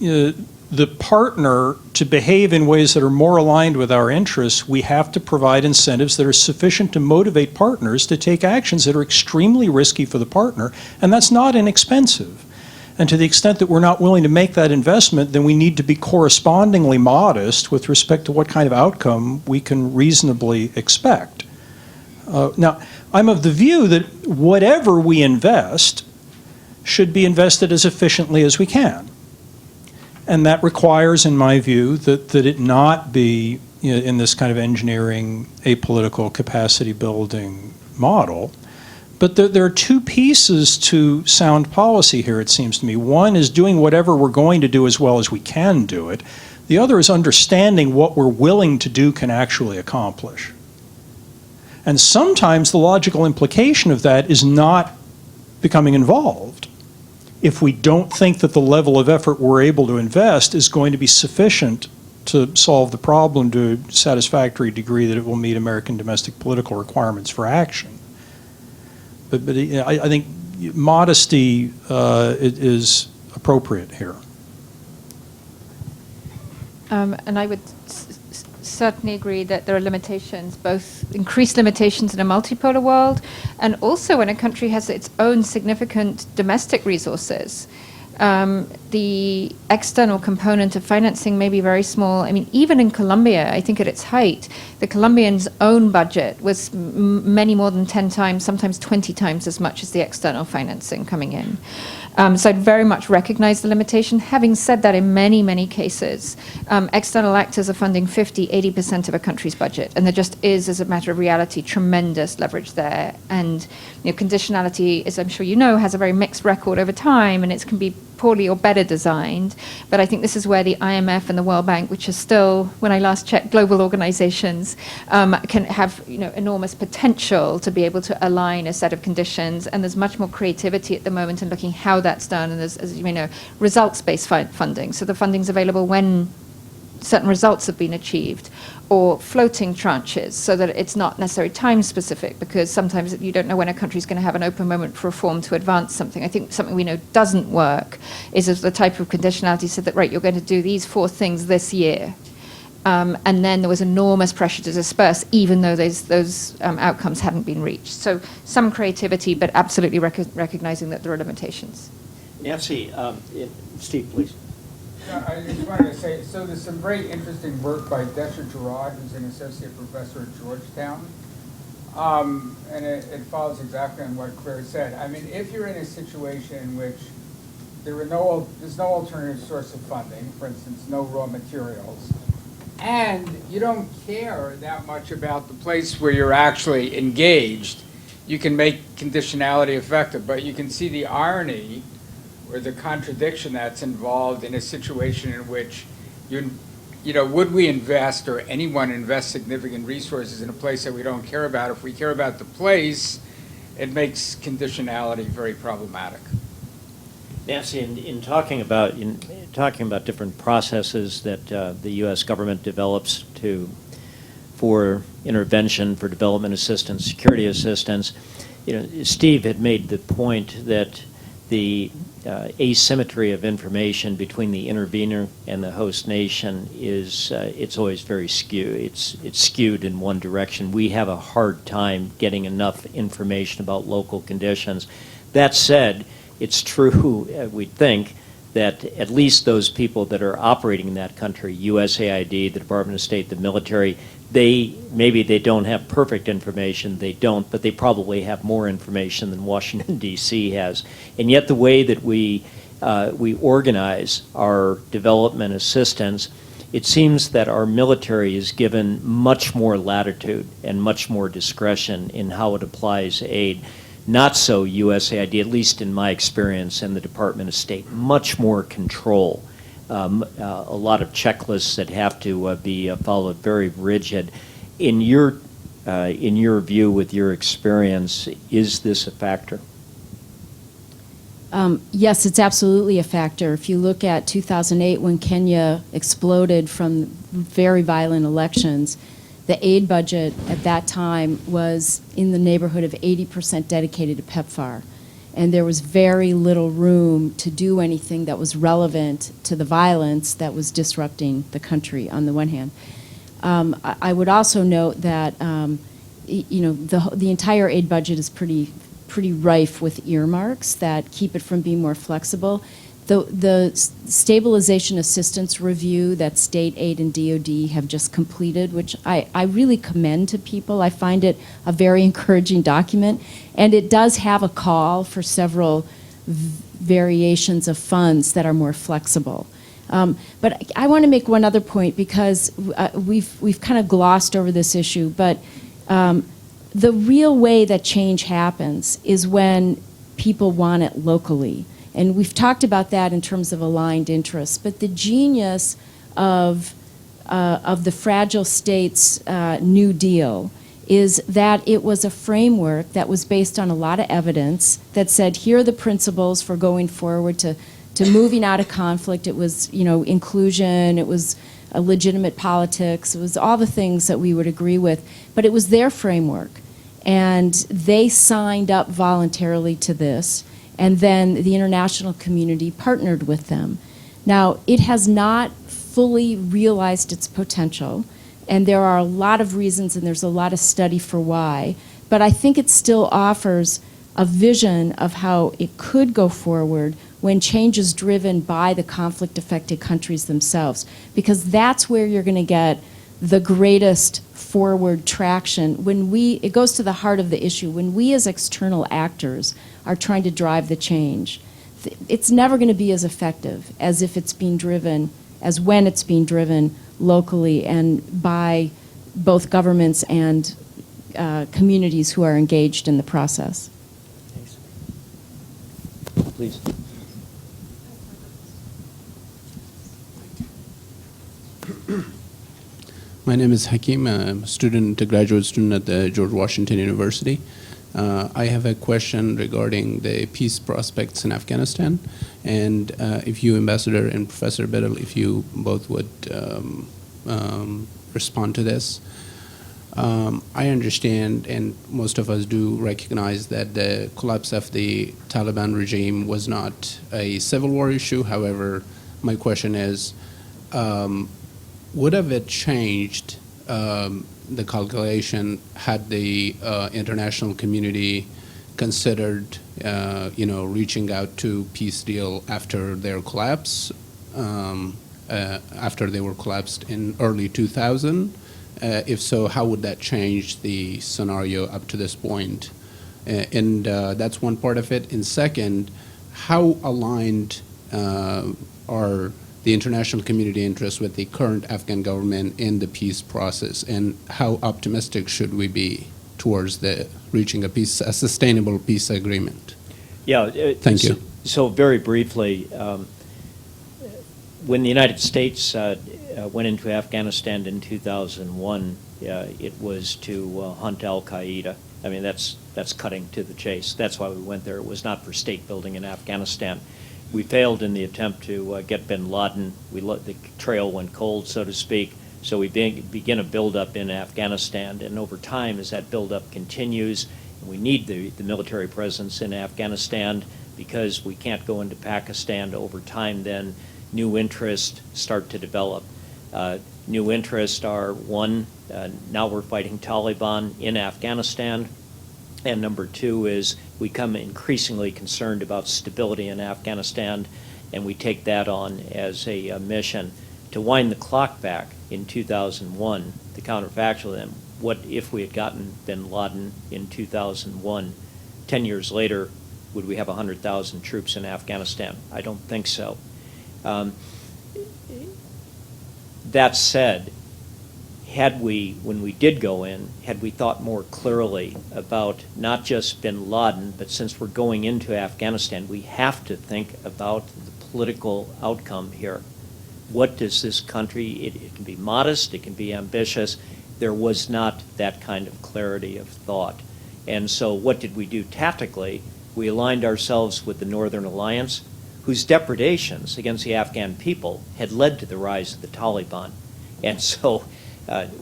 the partner to behave in ways that are more aligned with our interests, we have to provide incentives that are sufficient to motivate partners to take actions that are extremely risky for the partner, and that's not inexpensive. And to the extent that we're not willing to make that investment, then we need to be correspondingly modest with respect to what kind of outcome we can reasonably expect. Now, I'm of the view that whatever we invest should be invested as efficiently as we can. And that requires, in my view, that it not be in this kind of engineering, apolitical capacity building model. But there are two pieces to sound policy here, it seems to me. One is doing whatever we're going to do as well as we can do it. The other is understanding what we're willing to do can actually accomplish. And sometimes the logical implication of that is not becoming involved if we don't think that the level of effort we're able to invest is going to be sufficient to solve the problem to a satisfactory degree that it will meet American domestic political requirements for action. But I think modesty is appropriate here. And I would certainly agree that there are limitations, both increased limitations in a multipolar world, and also when a country has its own significant domestic resources. The external component of financing may be very small. I mean, even in Colombia, I think at its height, the Colombians' own budget was many more than 10 times, sometimes 20 times as much as the external financing coming in. So I'd very much recognize the limitation. Having said that, in many, many cases, external actors are funding 50, 80% of a country's budget. And there just is, as a matter of reality, tremendous leverage there. And conditionality, as I'm sure you know, has a very mixed record over time, and it can be poorly or better designed. But I think this is where the IMF and the World Bank, which are still, when I last checked, global organizations, can have enormous potential to be able to align a set of conditions. And there's much more creativity at the moment in looking how that's done. And there's, as you may know, results-based funding. So the funding's available when certain results have been achieved, or floating tranches, so that it's not necessarily time-specific, because sometimes you don't know when a country's going to have an open moment for reform to advance something. I think something we know doesn't work is the type of conditionality so that, right, you're going to do these 4 things this year. And then there was enormous pressure to disperse, even though those outcomes hadn't been reached. So some creativity, but absolutely recognizing that there are limitations. Nancy, Steve, please. I just wanted to say, so there's some very interesting work by Desha Gerard, who's an associate professor at Georgetown. And it follows exactly on what Claire said. I mean, if you're in a situation in which there's no alternative source of funding, for instance, no raw materials, and you don't care that much about the place where you're actually engaged, you can make conditionality effective. But you can see the irony or the contradiction that's involved in a situation in which would we invest, or anyone invest significant resources in a place that we don't care about? If we care about the place, it makes conditionality very problematic. Nancy, in talking about different processes that the U.S. government develops for intervention, for development assistance, security assistance, Steve had made the point that the asymmetry of information between the intervener and the host nation is it's always very skewed. It's skewed in one direction. We have a hard time getting enough information about local conditions. That said, it's true, we think, that at least those people that are operating in that country, USAID, the Department of State, the military, maybe they don't have perfect information, but they probably have more information than Washington, D.C. has. And yet the way that we organize our development assistance, it seems that our military is given much more latitude and much more discretion in how it applies aid. Not so USAID, at least in my experience, and the Department of State, much more control. A lot of checklists that have to be followed, very rigid. In your view, with your experience, is this a factor? Yes, it's absolutely a factor. If you look at 2008, when Kenya exploded from very violent elections, the aid budget at that time was in the neighborhood of 80% dedicated to PEPFAR. And there was very little room to do anything that was relevant to the violence that was disrupting the country, on the one hand. I would also note that the entire aid budget is pretty rife with earmarks that keep it from being more flexible. The stabilization assistance review that state aid and DoD have just completed, which I really commend to people. I find it a very encouraging document, and it does have a call for several variations of funds that are more flexible. But I want to make one other point, because we've kind of glossed over this issue, but the real way that change happens is when people want it locally. And we've talked about that in terms of aligned interests. But the genius of the Fragile States New Deal is that it was a framework that was based on a lot of evidence that said, here are the principles for going forward to moving out of conflict. It was, inclusion. It was a legitimate politics. It was all the things that we would agree with. But it was their framework. And they signed up voluntarily to this. And then the international community partnered with them. Now, it has not fully realized its potential, and there are a lot of reasons and there's a lot of study for why, but I think it still offers a vision of how it could go forward when change is driven by the conflict-affected countries themselves, because that's where you're going to get the greatest forward traction. It goes to the heart of the issue. When we as external actors are trying to drive the change, it's never going to be as effective as if it's being driven, as when it's being driven locally and by both governments and communities who are engaged in the process. Thanks. Please. My name is Hakeem. I'm a graduate student at the George Washington University. I have a question regarding the peace prospects in Afghanistan, and if you, Ambassador and Professor Biddle, if you both would respond to this. I understand, and most of us do recognize, that the collapse of the Taliban regime was not a civil war issue. However, my question is, would have it changed the calculation had the international community considered, reaching out to peace deal after their collapse, after they were collapsed in early 2000? If so, how would that change the scenario up to this point? And that's one part of it. And second, how aligned are the international community interests with the current Afghan government in the peace process, and how optimistic should we be towards the reaching a sustainable peace agreement? Yeah. Thank you. So very briefly, when the United States went into Afghanistan in 2001, it was to hunt al-Qaeda. I mean, that's cutting to the chase. That's why we went there. It was not for state building in Afghanistan. We failed in the attempt to get bin Laden. The trail went cold, so to speak. So we begin a buildup in Afghanistan, and over time, as that buildup continues, and we need the military presence in Afghanistan because we can't go into Pakistan. Over time, then new interests start to develop. New interests are, one, now we're fighting Taliban in Afghanistan. And number two is we become increasingly concerned about stability in Afghanistan, and we take that on as a mission. To wind the clock back in 2001, the counterfactual then, what if we had gotten bin Laden in 2001? 10 years later, would we have 100,000 troops in Afghanistan? I don't think so. That said, when we did go in, had we thought more clearly about not just bin Laden, but since we're going into Afghanistan, we have to think about the political outcome here. What does this country, it can be modest, it can be ambitious. There was not that kind of clarity of thought. And so what did we do tactically? We aligned ourselves with the Northern Alliance, whose depredations against the Afghan people had led to the rise of the Taliban. And so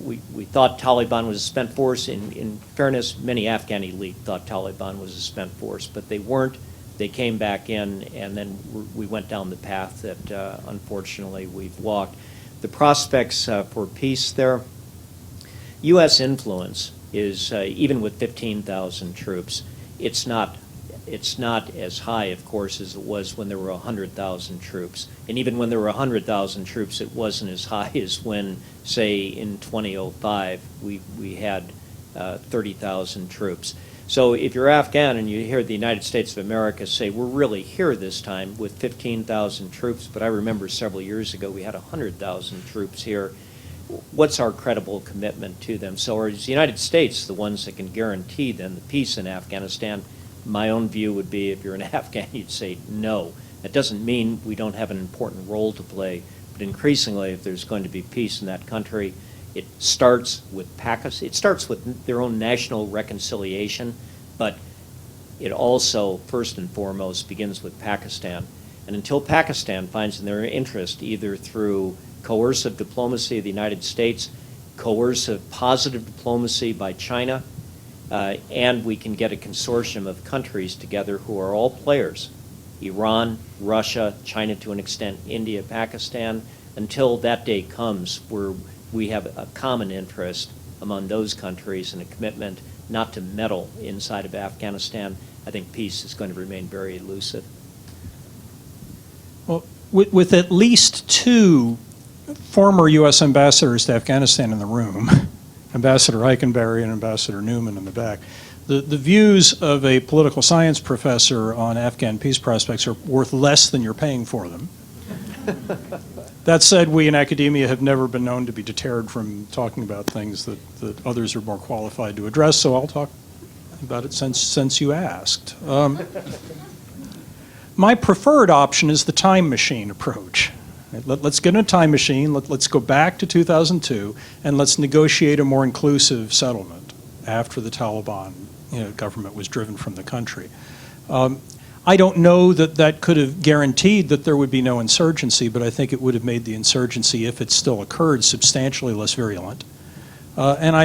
we thought Taliban was a spent force. In fairness, many Afghan elite thought Taliban was a spent force, but they weren't. They came back in, and then we went down the path that unfortunately we've walked. The prospects for peace there, U.S. influence is, even with 15,000 troops, it's not as high, of course, as it was when there were 100,000 troops. And even when there were 100,000 troops, it wasn't as high as when, say, in 2005, we had 30,000 troops. So if you're Afghan and you hear the United States of America say, we're really here this time with 15,000 troops, but I remember several years ago we had 100,000 troops here, what's our credible commitment to them? So is the United States the ones that can guarantee then the peace in Afghanistan? My own view would be, if you're an Afghan, you'd say no. That doesn't mean we don't have an important role to play, but increasingly, if there's going to be peace in that country, it starts with Pakistan. It starts with their own national reconciliation, but it also, first and foremost, begins with Pakistan. And until Pakistan finds in their interest, either through coercive diplomacy of the United States, coercive positive diplomacy by China, and we can get a consortium of countries together who are all players, Iran, Russia, China to an extent, India, Pakistan, until that day comes where we have a common interest among those countries and a commitment not to meddle inside of Afghanistan, I think peace is going to remain very elusive. Well, with at least two former U.S. ambassadors to Afghanistan in the room, Ambassador Eikenberry and Ambassador Newman in the back, the views of a political science professor on Afghan peace prospects are worth less than you're paying for them. That said, we in academia have never been known to be deterred from talking about things that others are more qualified to address, so I'll talk about it since you asked. My preferred option is the time machine approach. Let's get in a time machine, let's go back to 2002, and let's negotiate a more inclusive settlement after the Taliban government was driven from the country. I don't know that could have guaranteed that there would be no insurgency, but I think it would have made the insurgency, if it still occurred, substantially less virulent. And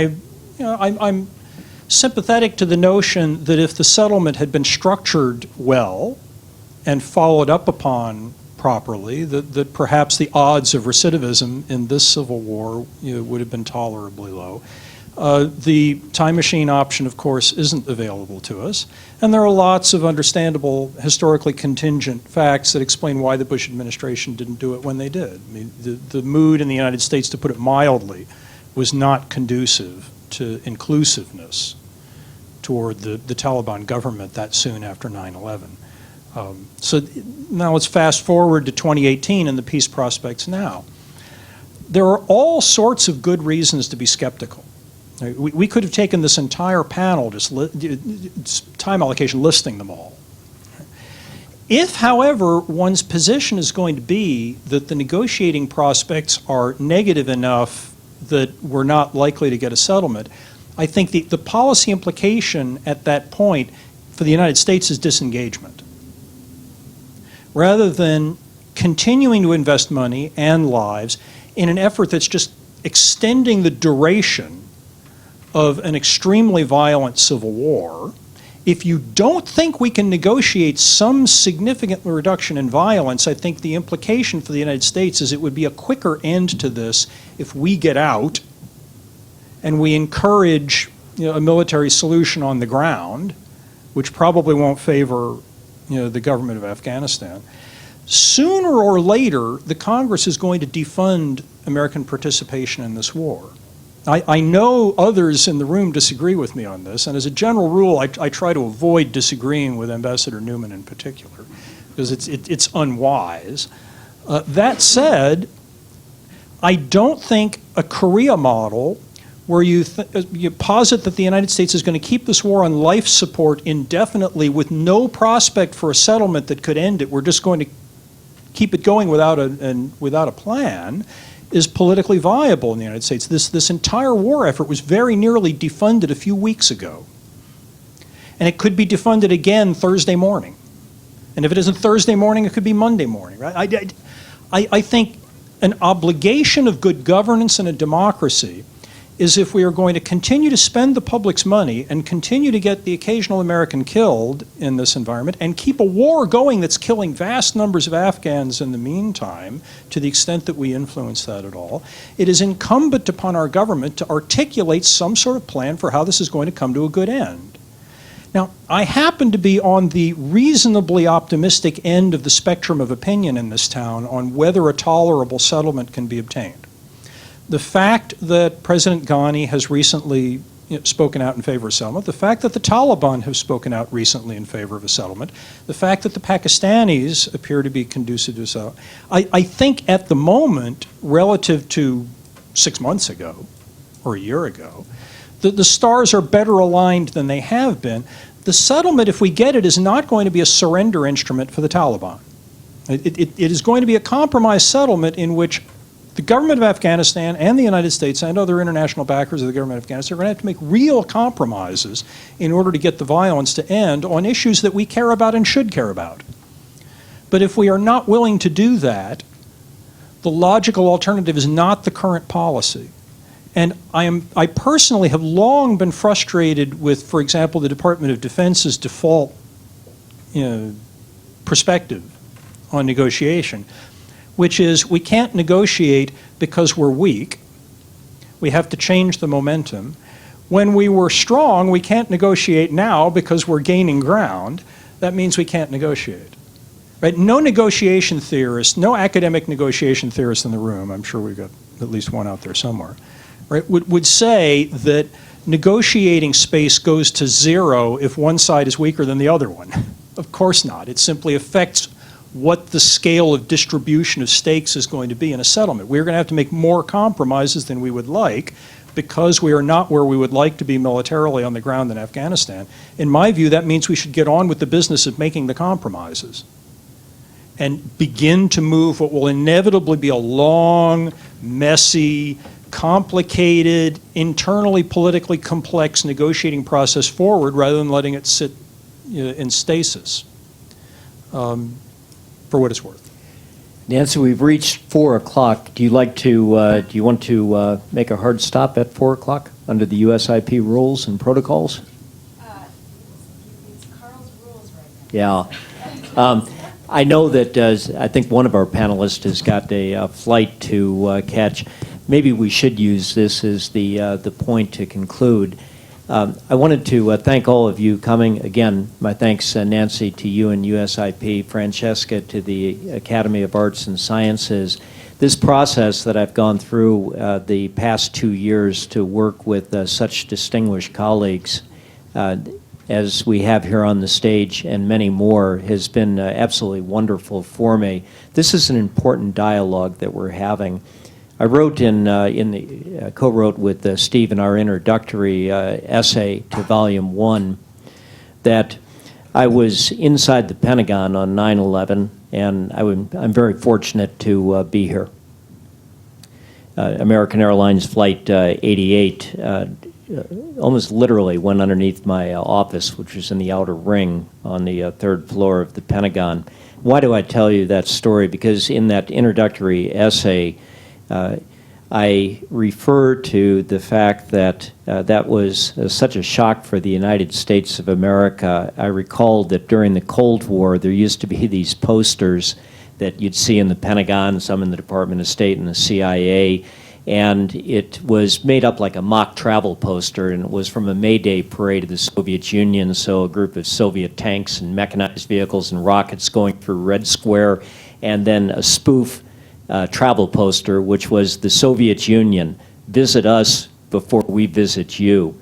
I'm sympathetic to the notion that if the settlement had been structured well and followed up upon properly, that perhaps the odds of recidivism in this civil war would have been tolerably low. The time machine option, of course, isn't available to us, and there are lots of understandable, historically contingent facts that explain why the Bush administration didn't do it when they did. I mean, the mood in the United States, to put it mildly, was not conducive to inclusiveness toward the Taliban government that soon after 9/11. So now let's fast forward to 2018 and the peace prospects now. There are all sorts of good reasons to be skeptical. We could have taken this entire panel, just time allocation, listing them all. If, however, one's position is going to be that the negotiating prospects are negative enough that we're not likely to get a settlement, I think the policy implication at that point for the United States is disengagement. Rather than continuing to invest money and lives in an effort that's just extending the duration of an extremely violent civil war, if you don't think we can negotiate some significant reduction in violence, I think the implication for the United States is it would be a quicker end to this if we get out and we encourage a military solution on the ground, which probably won't favor the government of Afghanistan. Sooner or later, the Congress is going to defund American participation in this war. I know others in the room disagree with me on this, and as a general rule, I try to avoid disagreeing with Ambassador Newman in particular, because it's unwise. That said, I don't think a Korea model where you posit that the United States is going to keep this war on life support indefinitely with no prospect for a settlement that could end it, we're just going to keep it going without a plan, is politically viable in the United States. This entire war effort was very nearly defunded a few weeks ago. And it could be defunded again Thursday morning. And if it isn't Thursday morning, it could be Monday morning, right? I think an obligation of good governance in a democracy is, if we are going to continue to spend the public's money and continue to get the occasional American killed in this environment and keep a war going that's killing vast numbers of Afghans in the meantime, to the extent that we influence that at all, it is incumbent upon our government to articulate some sort of plan for how this is going to come to a good end. Now, I happen to be on the reasonably optimistic end of the spectrum of opinion in this town on whether a tolerable settlement can be obtained. The fact that President Ghani has recently spoken out in favor of settlement, the fact that the Taliban have spoken out recently in favor of a settlement, the fact that the Pakistanis appear to be conducive to a settlement, I think at the moment, relative to 6 months ago or a year ago, the stars are better aligned than they have been. The settlement, if we get it, is not going to be a surrender instrument for the Taliban. It is going to be a compromise settlement in which the government of Afghanistan and the United States and other international backers of the government of Afghanistan are going to have to make real compromises in order to get the violence to end on issues that we care about and should care about. But if we are not willing to do that, the logical alternative is not the current policy. And I personally have long been frustrated with, for example, the Department of Defense's default perspective on negotiation, which is we can't negotiate because we're weak. We have to change the momentum. When we were strong, we can't negotiate now because we're gaining ground. That means we can't negotiate. Right? No negotiation theorist, no academic negotiation theorist in the room, I'm sure we've got at least one out there somewhere, right, would say that negotiating space goes to zero if one side is weaker than the other one. Of course not. It simply affects what the scale of distribution of stakes is going to be in a settlement. We're going to have to make more compromises than we would like because we are not where we would like to be militarily on the ground in Afghanistan. In my view, that means we should get on with the business of making the compromises and begin to move what will inevitably be a long, messy, complicated, internally politically complex negotiating process forward rather than letting it sit in stasis, for what it's worth. Nancy, we've reached 4 o'clock. Do you want to make a hard stop at 4 o'clock under the USIP rules and protocols? It's Karl's rules right now. Yeah. I know that I think one of our panelists has got a flight to catch. Maybe we should use this as the point to conclude. I wanted to thank all of you coming. Again, my thanks, Nancy, to you and USIP, Francesca, to the Academy of Arts and Sciences. This process that I've gone through the past 2 years to work with such distinguished colleagues as we have here on the stage and many more has been absolutely wonderful for me. This is an important dialogue that we're having. I wrote co-wrote with Steve in our introductory essay to Volume 1 that I was inside the Pentagon on 9/11, and I'm very fortunate to be here. American Airlines Flight 88 almost literally went underneath my office, which was in the outer ring on the third floor of the Pentagon. Why do I tell you that story? Because in that introductory essay, I refer to the fact that that was such a shock for the United States of America. I recall that during the Cold War, there used to be these posters that you'd see in the Pentagon, some in the Department of State and the CIA, and it was made up like a mock travel poster, and it was from a May Day parade of the Soviet Union, so a group of Soviet tanks and mechanized vehicles and rockets going through Red Square, and then a spoof travel poster, which was the Soviet Union, visit us before we visit you.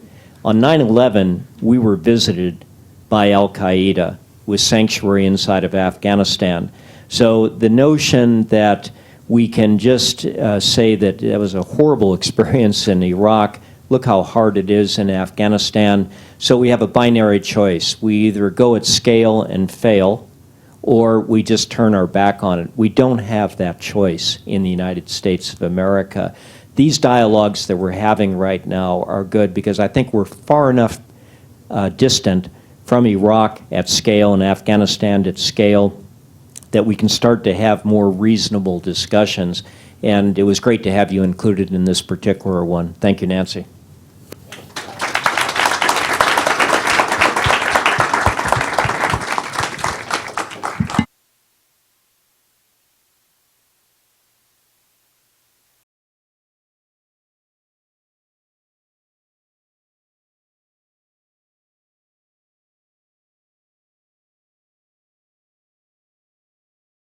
On 9/11, we were visited by Al-Qaeda with sanctuary inside of Afghanistan. So the notion that we can just say that that was a horrible experience in Iraq, look how hard it is in Afghanistan. So we have a binary choice. We either go at scale and fail, or we just turn our back on it. We don't have that choice in the United States of America. These dialogues that we're having right now are good because I think we're far enough distant from Iraq at scale and Afghanistan at scale that we can start to have more reasonable discussions. And it was great to have you included in this particular one. Thank you, Nancy.